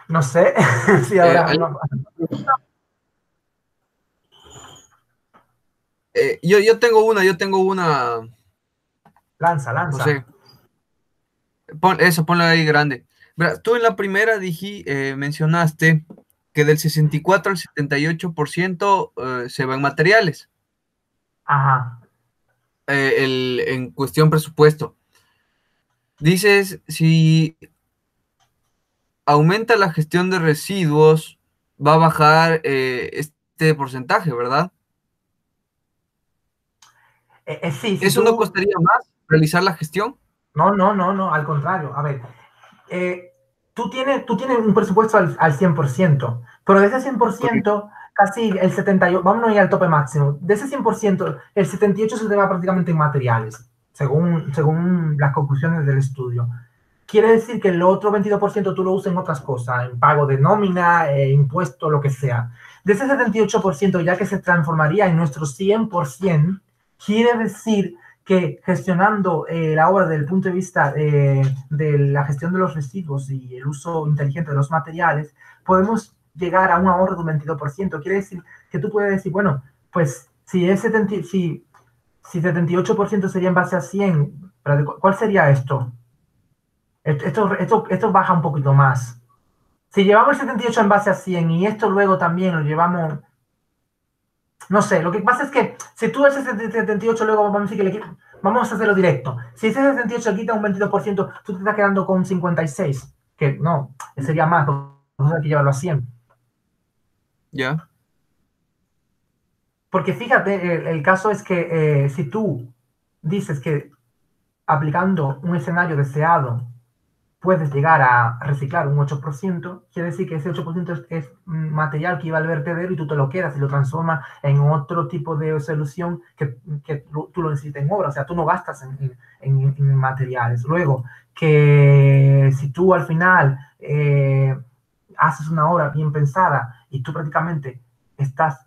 No sé si habrá yo tengo una. Lanza. José. Ponlo ahí grande. Tú en la primera mencionaste que del 64 al 78% se va en materiales. Ajá. En cuestión presupuesto. Dices, si aumenta la gestión de residuos, va a bajar este porcentaje, ¿verdad? Sí, ¿Eso no costaría más realizar la gestión? No, al contrario. A ver, tú tienes un presupuesto al 100%, pero de ese 100%, casi el 78%, vamos a ir al tope máximo, de ese 100%, el 78% se te va prácticamente en materiales, según las conclusiones del estudio. Quiere decir que el otro 22% tú lo usas en otras cosas, en pago de nómina, impuesto, lo que sea. De ese 78%, ya que se transformaría en nuestro 100%, quiere decir que gestionando la obra desde el punto de vista de la gestión de los residuos y el uso inteligente de los materiales, podemos llegar a un ahorro de un 22%. Quiere decir que tú puedes decir, bueno, pues si 78% sería en base a 100, ¿cuál sería esto? Esto baja un poquito más. Si llevamos el 78 en base a 100 y esto luego también lo llevamos... No sé, lo que pasa es que si tú ese 78 luego vamos a decir que vamos a hacerlo directo. Si ese 78 le quita un 22%, tú te estás quedando con 56. Que no, sería más, porque hay que llevarlo a 100. Ya. Porque fíjate, el caso es que si tú dices que aplicando un escenario deseado puedes llegar a reciclar un 8%, quiere decir que ese 8% es material que iba al vertedero y tú te lo quedas y lo transformas en otro tipo de solución que tú lo necesitas en obra. O sea, tú no gastas en materiales. Luego, que si tú al final haces una obra bien pensada y tú prácticamente estás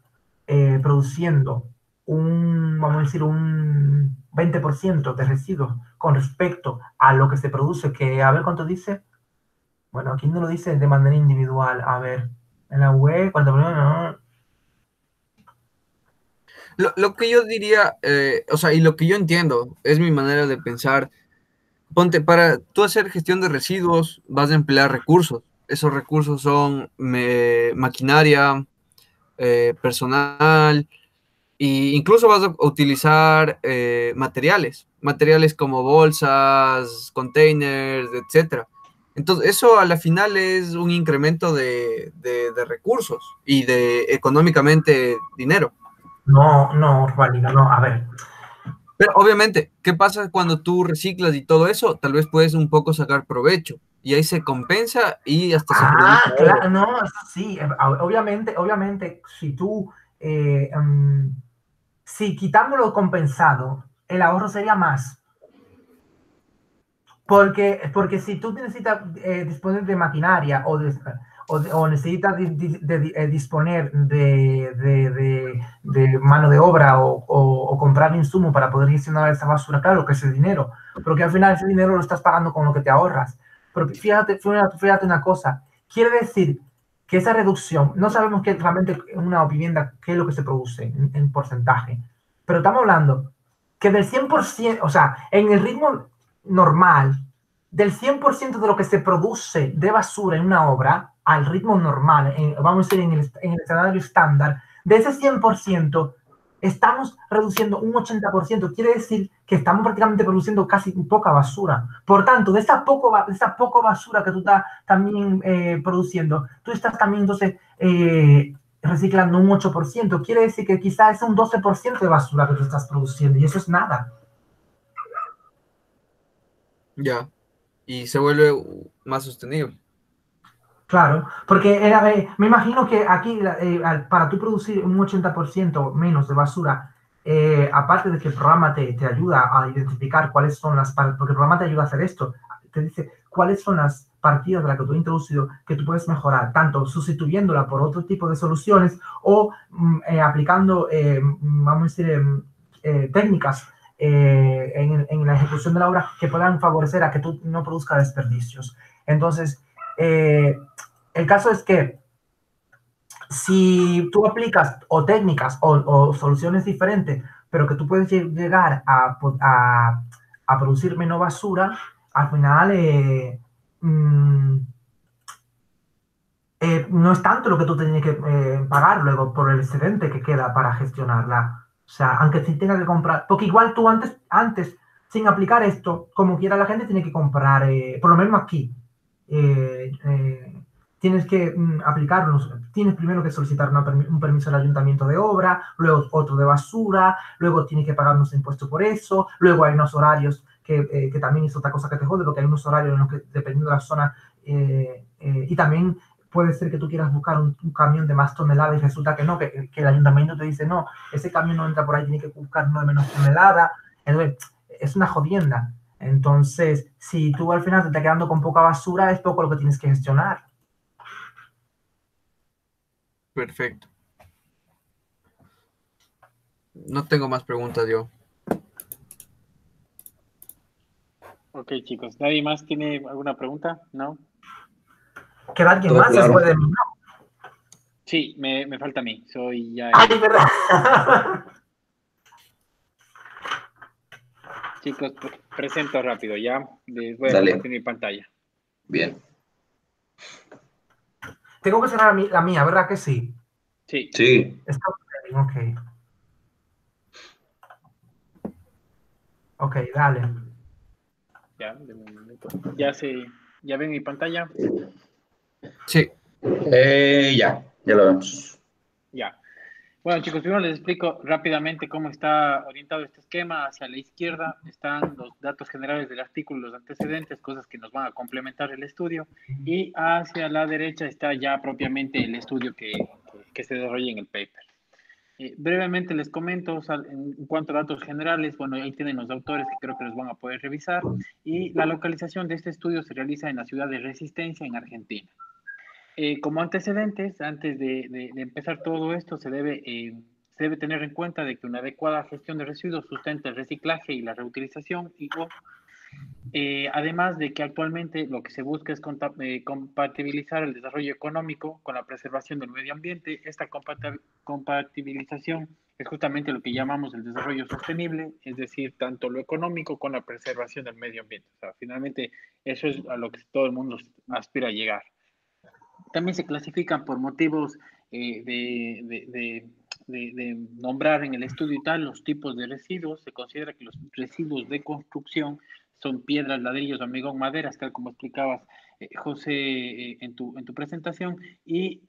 produciendo vamos a decir, un 20% de residuos con respecto a lo que se produce, que a ver cuánto dice. Bueno, aquí no lo dice de manera individual. A ver, en la web, cuando... Lo que yo diría, o sea, y lo que yo entiendo, es mi manera de pensar. Ponte, para tú hacer gestión de residuos, vas a emplear recursos. Esos recursos son maquinaria, personal, e incluso vas a utilizar materiales como bolsas, containers, etcétera. Entonces, eso a la final es un incremento de recursos y de económicamente dinero. No, válido, no, a ver. Pero obviamente, ¿qué pasa cuando tú reciclas y todo eso? Tal vez puedes un poco sacar provecho y ahí se compensa y hasta se produce claro, oro. no, eso sí, obviamente, si tú, si quitamos lo compensado, el ahorro sería más. Porque si tú necesitas disponer de maquinaria o necesitas disponer de mano de obra o comprar insumo para poder gestionar esa basura, claro que ese dinero, porque al final ese dinero lo estás pagando con lo que te ahorras. Pero fíjate una cosa, quiere decir que esa reducción, no sabemos que realmente en una vivienda qué es lo que se produce en porcentaje, pero estamos hablando que del 100%, o sea, en el ritmo normal, del 100% de lo que se produce de basura en una obra, al ritmo normal, vamos a decir en el escenario estándar, de ese 100%, estamos reduciendo un 80%. Quiere decir que estamos prácticamente produciendo casi poca basura. Por tanto, de esa poca basura que tú estás también produciendo, tú estás también entonces reciclando un 8%. Quiere decir que quizás es un 12% de basura que tú estás produciendo y eso es nada. Ya. Y se vuelve más sostenible. Claro, porque me imagino que aquí para tú producir un 80% menos de basura, aparte de que el programa te ayuda a identificar cuáles son porque el programa te ayuda a hacer esto, te dice cuáles son las partidas de las que tú has introducido que tú puedes mejorar, tanto sustituyéndola por otro tipo de soluciones o aplicando, vamos a decir, técnicas en la ejecución de la obra que puedan favorecer a que tú no produzcas desperdicios. Entonces, el caso es que si tú aplicas o técnicas o soluciones diferentes, pero que tú puedes llegar a producir menos basura, al final no es tanto lo que tú tienes que pagar luego por el excedente que queda para gestionarla. O sea, aunque sí tenga que comprar, porque igual tú antes sin aplicar esto, como quiera la gente tiene que comprar, por lo menos aquí, tienes que aplicarlos, tienes primero que solicitar un permiso al ayuntamiento de obra, luego otro de basura, luego tienes que pagar unos impuestos por eso, luego hay unos horarios que también es otra cosa que te jode, porque hay unos horarios en los que, dependiendo de la zona, y también puede ser que tú quieras buscar un camión de más toneladas y resulta que no, que el ayuntamiento te dice, no, ese camión no entra por ahí, tiene que buscar 9 menos toneladas. Entonces, es una jodienda. Entonces, si tú al final te estás quedando con poca basura, es poco lo que tienes que gestionar. Perfecto. No tengo más preguntas yo. Ok, chicos. ¿Nadie más tiene alguna pregunta? ¿No? ¿Queda alguien Todo más claro. después de mí? No. Sí, me falta a mí. Soy ya ¡Ay, verdad! Chicos, presento rápido, ¿ya? Les voy a Dale. compartir mi pantalla. Bien. Tengo que cerrar la mía, ¿verdad que sí? Sí. Sí. Está ok. Ok, dale. Ya, de un momento. ¿Ya ven mi pantalla? Sí. Ya lo vemos. Ya. Bueno, chicos, primero les explico rápidamente cómo está orientado este esquema. Hacia la izquierda están los datos generales del artículo, los antecedentes, cosas que nos van a complementar el estudio. Y hacia la derecha está ya propiamente el estudio que se desarrolla en el paper. Brevemente les comento, o sea, en cuanto a datos generales, bueno, ahí tienen los autores que creo que los van a poder revisar. Y la localización de este estudio se realiza en la ciudad de Resistencia, en Argentina. Como antecedentes, antes de empezar todo esto, se debe tener en cuenta de que una adecuada gestión de residuos sustenta el reciclaje y la reutilización, además de que actualmente lo que se busca es compatibilizar el desarrollo económico con la preservación del medio ambiente. Esta compatibilización es justamente lo que llamamos el desarrollo sostenible, es decir, tanto lo económico con la preservación del medio ambiente. O sea, finalmente eso es a lo que todo el mundo aspira a llegar. También se clasifican por motivos de nombrar en el estudio y tal los tipos de residuos. Se considera que los residuos de construcción son piedras, ladrillos, hormigón, maderas, tal como explicabas, José, en tu presentación, y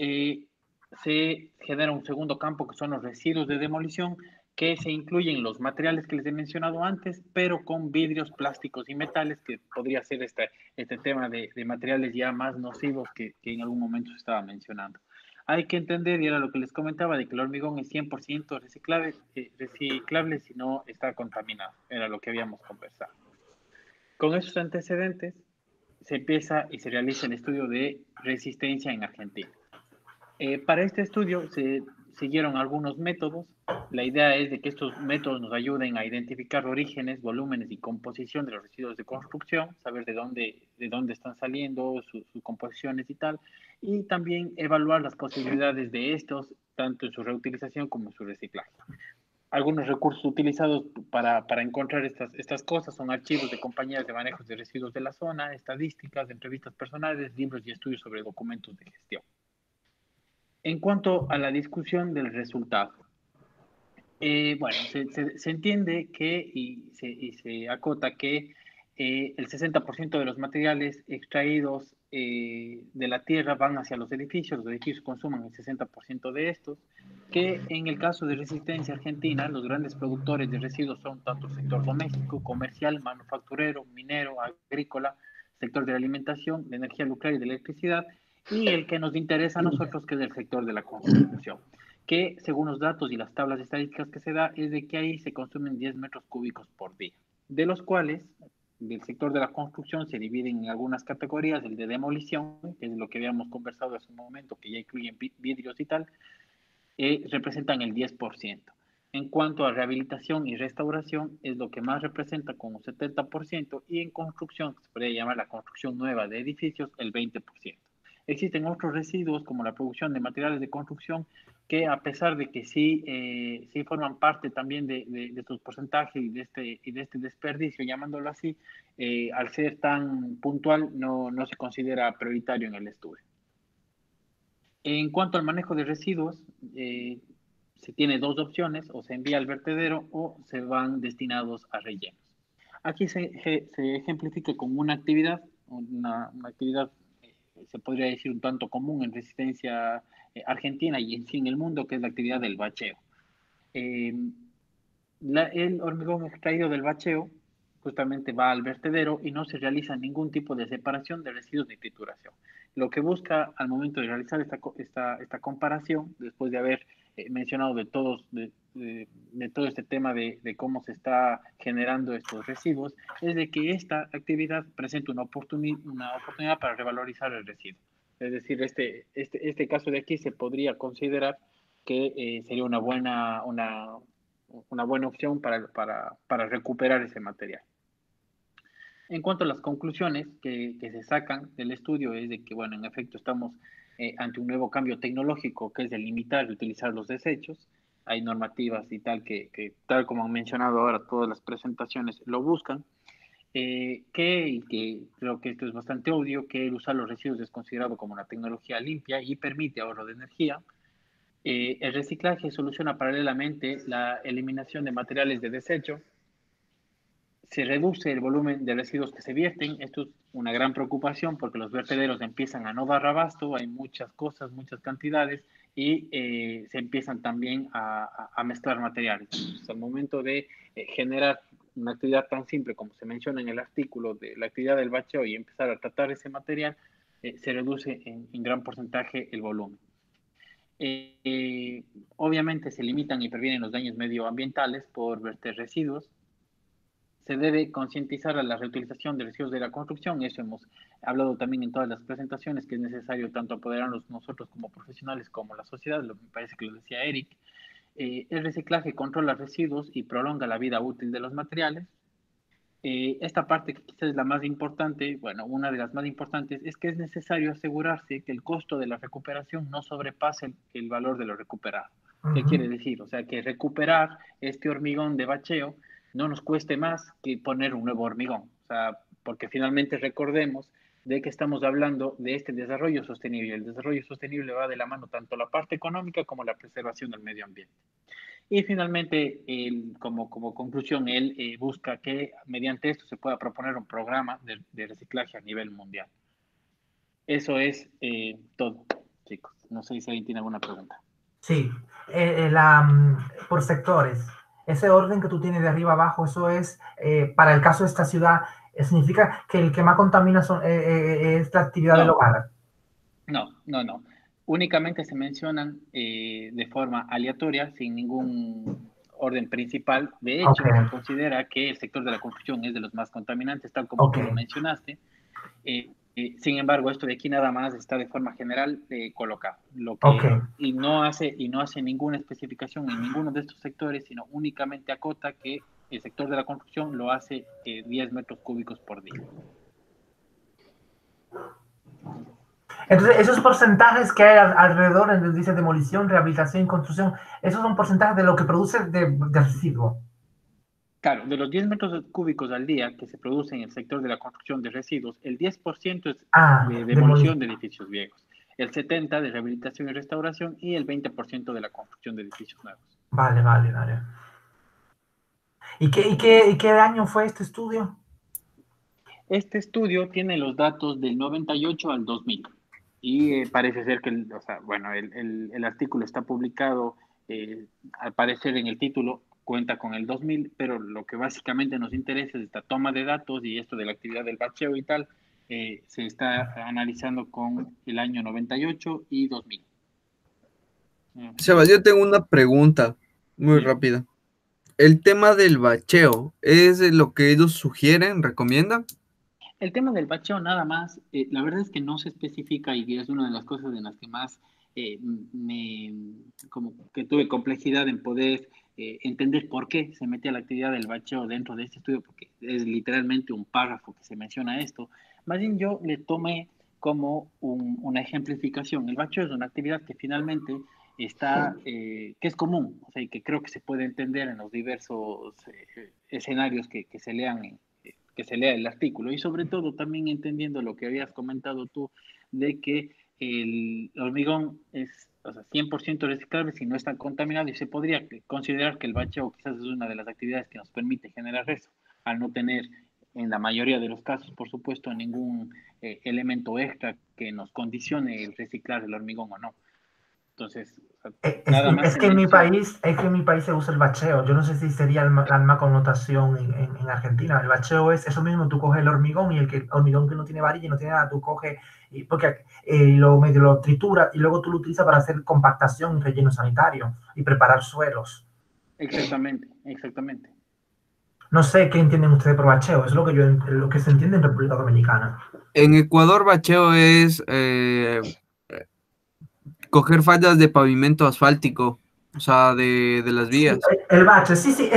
se genera un segundo campo que son los residuos de demolición, que se incluyen los materiales que les he mencionado antes, pero con vidrios, plásticos y metales, que podría ser este tema de materiales ya más nocivos que en algún momento se estaba mencionando. Hay que entender, y era lo que les comentaba, de que el hormigón es 100% reciclable si no está contaminado. Era lo que habíamos conversado. Con esos antecedentes, se empieza y se realiza el estudio de resistencia en Argentina. Para este estudio se siguieron algunos métodos. La idea es de que estos métodos nos ayuden a identificar orígenes, volúmenes y composición de los residuos de construcción, saber de dónde están saliendo, sus composiciones y tal, y también evaluar las posibilidades de estos, tanto en su reutilización como en su reciclaje. Algunos recursos utilizados para encontrar estas cosas son archivos de compañías de manejos de residuos de la zona, estadísticas, entrevistas personales, libros y estudios sobre documentos de gestión. En cuanto a la discusión del resultado, bueno, se entiende que y se acota que el 60% de los materiales extraídos de la tierra van hacia los edificios consumen el 60% de estos, que en el caso de Resistencia Argentina, los grandes productores de residuos son tanto el sector doméstico, comercial, manufacturero, minero, agrícola, sector de la alimentación, de energía nuclear y de electricidad, y el que nos interesa a nosotros, que es el sector de la construcción, que según los datos y las tablas estadísticas que se da, es de que ahí se consumen 10 metros cúbicos por día, de los cuales del sector de la construcción se dividen en algunas categorías: el de demolición, que es lo que habíamos conversado hace un momento, que ya incluyen vidrios y tal, representan el 10%. En cuanto a rehabilitación y restauración, es lo que más representa con un 70%, y en construcción, que se podría llamar la construcción nueva de edificios, el 20%. Existen otros residuos como la producción de materiales de construcción que, a pesar de que sí forman parte también de estos porcentajes y de este desperdicio, llamándolo así, al ser tan puntual no se considera prioritario en el estudio. En cuanto al manejo de residuos, se tiene dos opciones: o se envía al vertedero o se van destinados a rellenos. Aquí se ejemplifica con una actividad, se podría decir un tanto común en Resistencia Argentina y en sí en el mundo, que es la actividad del bacheo. El hormigón extraído del bacheo justamente va al vertedero y no se realiza ningún tipo de separación de residuos ni trituración. Lo que busca al momento de realizar esta comparación, después de haber mencionado de todo este tema de cómo se está generando estos residuos, es de que esta actividad presenta una oportunidad para revalorizar el residuo. Es decir, este caso de aquí se podría considerar que sería una buena opción para recuperar ese material. En cuanto a las conclusiones que se sacan del estudio es de que, bueno, en efecto estamos ante un nuevo cambio tecnológico que es de limitar y utilizar los desechos. Hay normativas y tal que tal como han mencionado ahora todas las presentaciones, lo buscan. Y que creo que esto es bastante obvio, que el usar los residuos es considerado como una tecnología limpia y permite ahorro de energía. El reciclaje soluciona paralelamente la eliminación de materiales de desecho. Se reduce el volumen de residuos que se vierten. Esto es una gran preocupación porque los vertederos empiezan a no dar abasto, hay muchas cosas, muchas cantidades y se empiezan también a mezclar materiales. Entonces, al momento de generar una actividad tan simple como se menciona en el artículo de la actividad del bacheo y empezar a tratar ese material, se reduce en gran porcentaje el volumen. Obviamente se limitan y previenen los daños medioambientales por verter residuos. Se debe concientizar a la reutilización de residuos de la construcción. Eso hemos hablado también en todas las presentaciones, que es necesario tanto apoderarnos nosotros como profesionales como la sociedad, me parece que lo decía Eric. El reciclaje controla residuos y prolonga la vida útil de los materiales. Esta parte que quizás es la más importante, bueno, una de las más importantes, es que es necesario asegurarse que el costo de la recuperación no sobrepase el valor de lo recuperado. ¿Qué quiere decir? O sea, que recuperar este hormigón de bacheo no nos cueste más que poner un nuevo hormigón. O sea, porque finalmente recordemos de que estamos hablando de este desarrollo sostenible. El desarrollo sostenible va de la mano tanto la parte económica como la preservación del medio ambiente. Y finalmente, como conclusión, él busca que mediante esto se pueda proponer un programa de reciclaje a nivel mundial. Eso es todo, chicos. No sé si alguien tiene alguna pregunta. Sí, por sectores. Ese orden que tú tienes de arriba abajo, eso es, para el caso de esta ciudad, significa que el que más contamina es la actividad del hogar. No. Únicamente se mencionan de forma aleatoria, sin ningún orden principal. De hecho, se considera que el sector de la construcción es de los más contaminantes, tal como tú lo mencionaste. Sin embargo, esto de aquí nada más está de forma general colocado. Y no hace ninguna especificación en ninguno de estos sectores, sino únicamente acota que el sector de la construcción lo hace 10 metros cúbicos por día. Entonces, esos porcentajes que hay alrededor, en donde dice demolición, rehabilitación y construcción, esos son porcentajes de lo que produce de residuo. Claro, de los 10 metros cúbicos al día que se produce en el sector de la construcción de residuos, el 10% es de demolición de edificios viejos, el 70% de rehabilitación y restauración y el 20% de la construcción de edificios nuevos. Vale. ¿Y qué año fue este estudio? Este estudio tiene los datos del 98 al 2000 y parece ser que, el artículo está publicado, al parecer en el título cuenta con el 2000, pero lo que básicamente nos interesa es esta toma de datos y esto de la actividad del bacheo y tal, se está analizando con el año 98 y 2000. Sebas, yo tengo una pregunta muy rápida. ¿El tema del bacheo es lo que ellos sugieren, recomiendan? El tema del bacheo nada más, la verdad es que no se especifica y es una de las cosas en las que más como que tuve complejidad en poder entender por qué se mete la actividad del bacheo dentro de este estudio, porque es literalmente un párrafo que se menciona esto. Más bien yo le tomé como una ejemplificación. El bacheo es una actividad que finalmente está, que es común, o sea, y que creo que se puede entender en los diversos escenarios que se lean que se lea el artículo y sobre todo también entendiendo lo que habías comentado tú de que el hormigón es 100% reciclable si no está contaminado y se podría considerar que el bacheo quizás es una de las actividades que nos permite generar eso, al no tener en la mayoría de los casos, por supuesto, ningún elemento extra que nos condicione el reciclar el hormigón o no. Entonces, nada más es que en mi país se usa el bacheo. Yo no sé si sería la misma connotación en Argentina. El bacheo es eso mismo, tú coges el hormigón y el hormigón que no tiene varilla y no tiene nada, tú coges, porque medio lo trituras y luego tú lo utilizas para hacer compactación y relleno sanitario y preparar suelos. Exactamente, exactamente. No sé qué entienden ustedes por bacheo, es lo que se entiende en República Dominicana. En Ecuador, bacheo es coger fallas de pavimento asfáltico, o sea, de las vías. Sí, el bache, sí,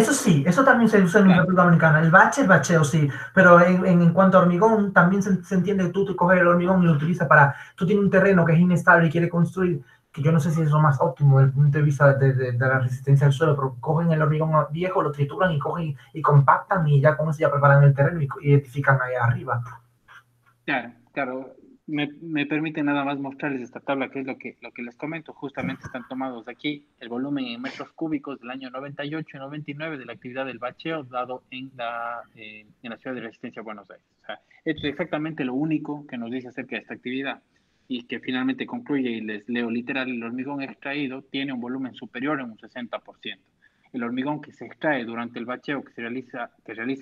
eso también se usa en República Dominicana. El bacheo, sí, pero en cuanto a hormigón, también se entiende que tú te coges el hormigón y lo utilizas tú tienes un terreno que es inestable y quieres construir, que yo no sé si es lo más óptimo desde el punto de vista de la resistencia al suelo, pero cogen el hormigón viejo, lo trituran y cogen y compactan y ya con eso ya preparan el terreno y edifican ahí arriba. Claro. Me permite nada más mostrarles esta tabla, que es lo que les comento. Justamente están tomados de aquí el volumen en metros cúbicos del año 98 y 99 de la actividad del bacheo dado en la ciudad de Resistencia, Buenos Aires. O sea, esto es exactamente lo único que nos dice acerca de esta actividad y que finalmente concluye, y les leo literal: el hormigón extraído tiene un volumen superior en un 60%. El hormigón que se extrae durante el bacheo que realiza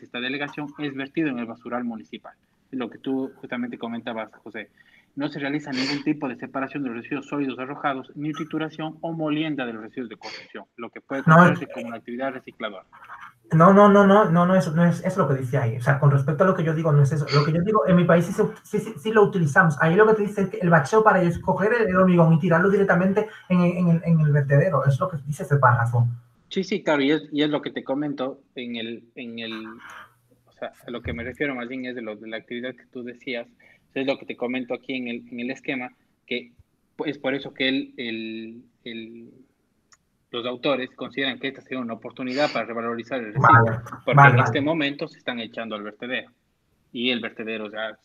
esta delegación es vertido en el basural municipal. Lo que tú justamente comentabas, José. No se realiza ningún tipo de separación de los residuos sólidos arrojados, ni trituración o molienda de los residuos de construcción, lo que puede considerarse como una actividad recicladora. No, eso no es lo que dice ahí. O sea, con respecto a lo que yo digo, no es eso. Lo que yo digo, en mi país sí lo utilizamos. Ahí lo que te dice es que el bacheo para ellos es coger el hormigón y tirarlo directamente en el vertedero. Es lo que dice ese párrafo. Sí, claro, y es lo que te comento o sea, a lo que me refiero más bien es de la actividad que tú decías. Es lo que te comento aquí en el esquema, que es por eso que los autores consideran que esta sería una oportunidad para revalorizar el residuo, porque en este momento se están echando al vertedero. Y el vertedero, ya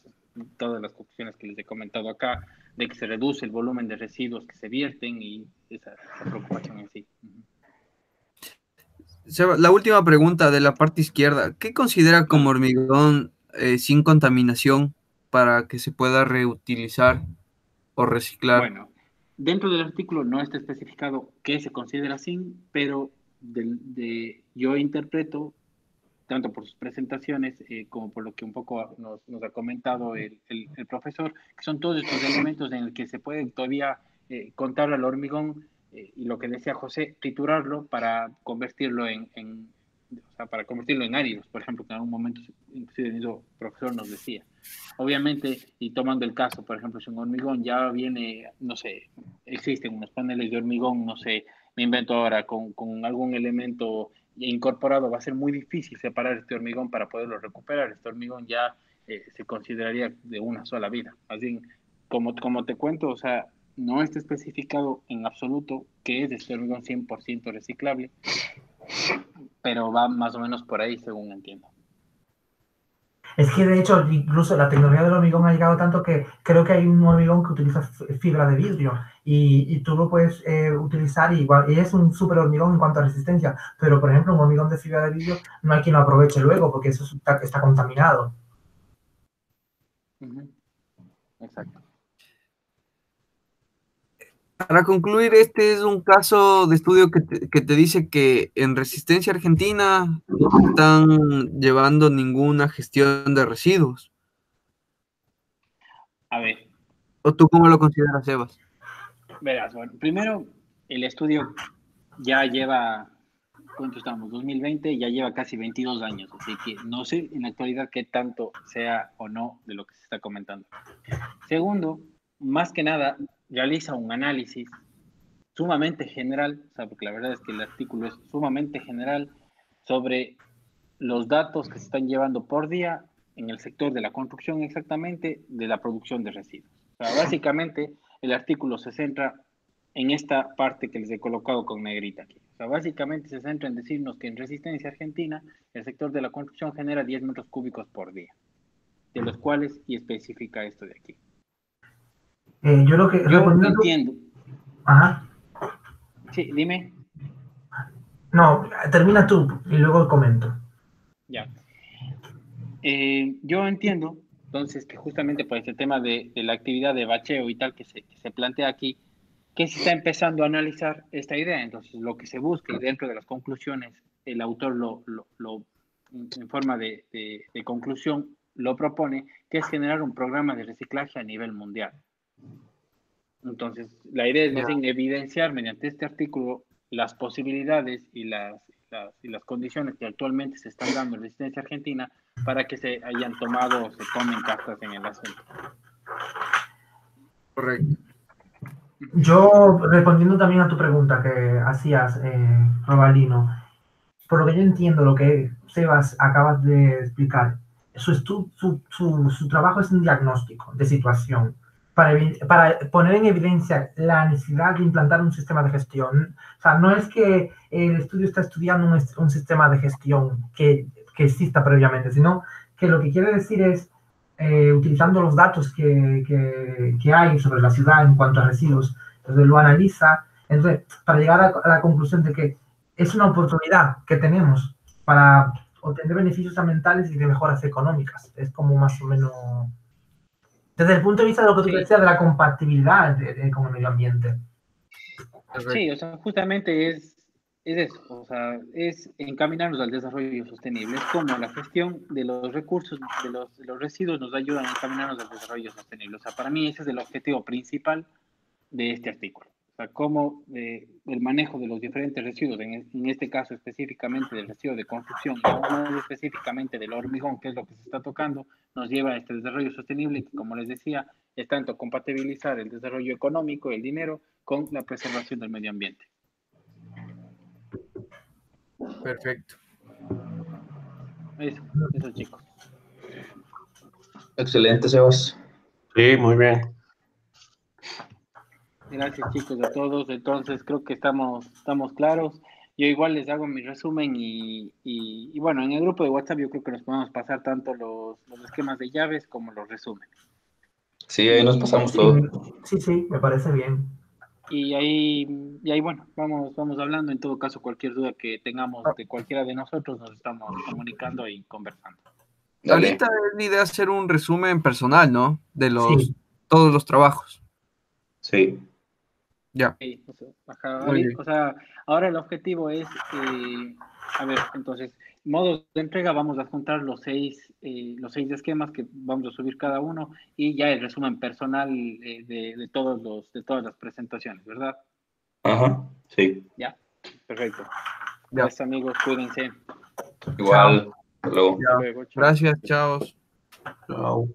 todas las conclusiones que les he comentado acá, de que se reduce el volumen de residuos que se vierten y esa preocupación en sí. Seba, la última pregunta de la parte izquierda: ¿qué considera como hormigón sin contaminación para que se pueda reutilizar o reciclar? Bueno, dentro del artículo no está especificado qué se considera así, pero yo interpreto, tanto por sus presentaciones como por lo que un poco nos ha comentado el profesor, que son todos estos elementos en el que se puede todavía contar al hormigón y lo que decía José, triturarlo para convertirlo para convertirlo en áridos, por ejemplo, que en algún momento inclusive el mismo profesor nos decía. Obviamente, y tomando el caso, por ejemplo, si un hormigón ya viene, no sé, existen unos paneles de hormigón, no sé, me invento ahora, con algún elemento incorporado, va a ser muy difícil separar este hormigón para poderlo recuperar. Este hormigón ya se consideraría de una sola vida. Así, como te cuento, o sea, no está especificado en absoluto qué es este hormigón 100% reciclable, pero va más o menos por ahí, según entiendo. Es que de hecho, incluso la tecnología del hormigón ha llegado tanto que creo que hay un hormigón que utiliza fibra de vidrio y tú lo puedes utilizar igual. Y es un súper hormigón en cuanto a resistencia, pero por ejemplo, un hormigón de fibra de vidrio no hay quien lo aproveche luego porque eso está contaminado. Exacto. Para concluir, este es un caso de estudio que te dice que en Resistencia Argentina no están llevando ninguna gestión de residuos. A ver. ¿O tú cómo lo consideras, Sebas? Verás, bueno, primero, el estudio ya lleva, ¿cuánto estamos? 2020, ya lleva casi 22 años, así que no sé en la actualidad qué tanto sea o no de lo que se está comentando. Segundo, más que nada, realiza un análisis sumamente general, o sea, porque la verdad es que el artículo es sumamente general sobre los datos que se están llevando por día en el sector de la construcción, exactamente, de la producción de residuos. O sea, básicamente, el artículo se centra en esta parte que les he colocado con negrita aquí. O sea, básicamente se centra en decirnos que en Resistencia Argentina, el sector de la construcción genera 10 metros cúbicos por día, de los cuales, y especifica esto de aquí. Yo entiendo. Ajá. Sí, dime. No, termina tú y luego comento. Ya. Yo entiendo, entonces, que justamente por este tema de la actividad de bacheo y tal que se plantea aquí, que se está empezando a analizar esta idea. Entonces, lo que se busca y dentro de las conclusiones, el autor en forma de conclusión lo propone, que es generar un programa de reciclaje a nivel mundial. Entonces, la idea es más bien evidenciar mediante este artículo las posibilidades y las condiciones que actualmente se están dando en Resistencia Argentina para que se hayan tomado o se tomen cartas en el asunto. Correcto. Yo, respondiendo también a tu pregunta que hacías, Robalino, por lo que yo entiendo, lo que Sebas acabas de explicar, su trabajo es un diagnóstico de situación para poner en evidencia la necesidad de implantar un sistema de gestión. O sea, no es que el estudio está estudiando un sistema de gestión que exista previamente, sino que lo que quiere decir es, utilizando los datos que hay sobre la ciudad en cuanto a residuos, entonces lo analiza, entonces, para llegar a la conclusión de que es una oportunidad que tenemos para obtener beneficios ambientales y de mejoras económicas. Es como más o menos... Desde el punto de vista de lo que tú decías, de la compatibilidad con el medio ambiente. Sí, o sea, justamente es eso, o sea, es encaminarnos al desarrollo sostenible. Es como la gestión de los recursos, de los residuos nos ayudan a encaminarnos al desarrollo sostenible. O sea, para mí ese es el objetivo principal de este artículo. O sea, cómo el manejo de los diferentes residuos, en este caso específicamente del residuo de construcción, y aún más específicamente del hormigón, que es lo que se está tocando, nos lleva a este desarrollo sostenible que, como les decía, es tanto compatibilizar el desarrollo económico, el dinero, con la preservación del medio ambiente. Perfecto. Eso chicos. Excelente, Sebas. Sí, muy bien. Gracias chicos a todos. Entonces creo que estamos claros. Yo igual les hago mi resumen y bueno, en el grupo de WhatsApp yo creo que nos podemos pasar tanto los esquemas de llaves como los resúmenes. Sí, ahí nos pasamos Sí, todo. sí, me parece bien. Y ahí bueno, vamos hablando. En todo caso, cualquier duda que tengamos de cualquiera de nosotros, nos estamos comunicando y conversando. Dale. Ahorita es la idea hacer un resumen personal, ¿no? De Sí. todos los trabajos. Sí. Ya. Sí, o sea, ahora el objetivo es, a ver, entonces, modos de entrega, vamos a juntar los seis esquemas que vamos a subir cada uno y ya el resumen personal de todas las presentaciones, ¿verdad? Ajá, sí. Ya, perfecto. Ya. Pues amigos, cuídense. Igual. Hasta luego. Ya. Hasta luego, chao. Gracias, chao. Chao.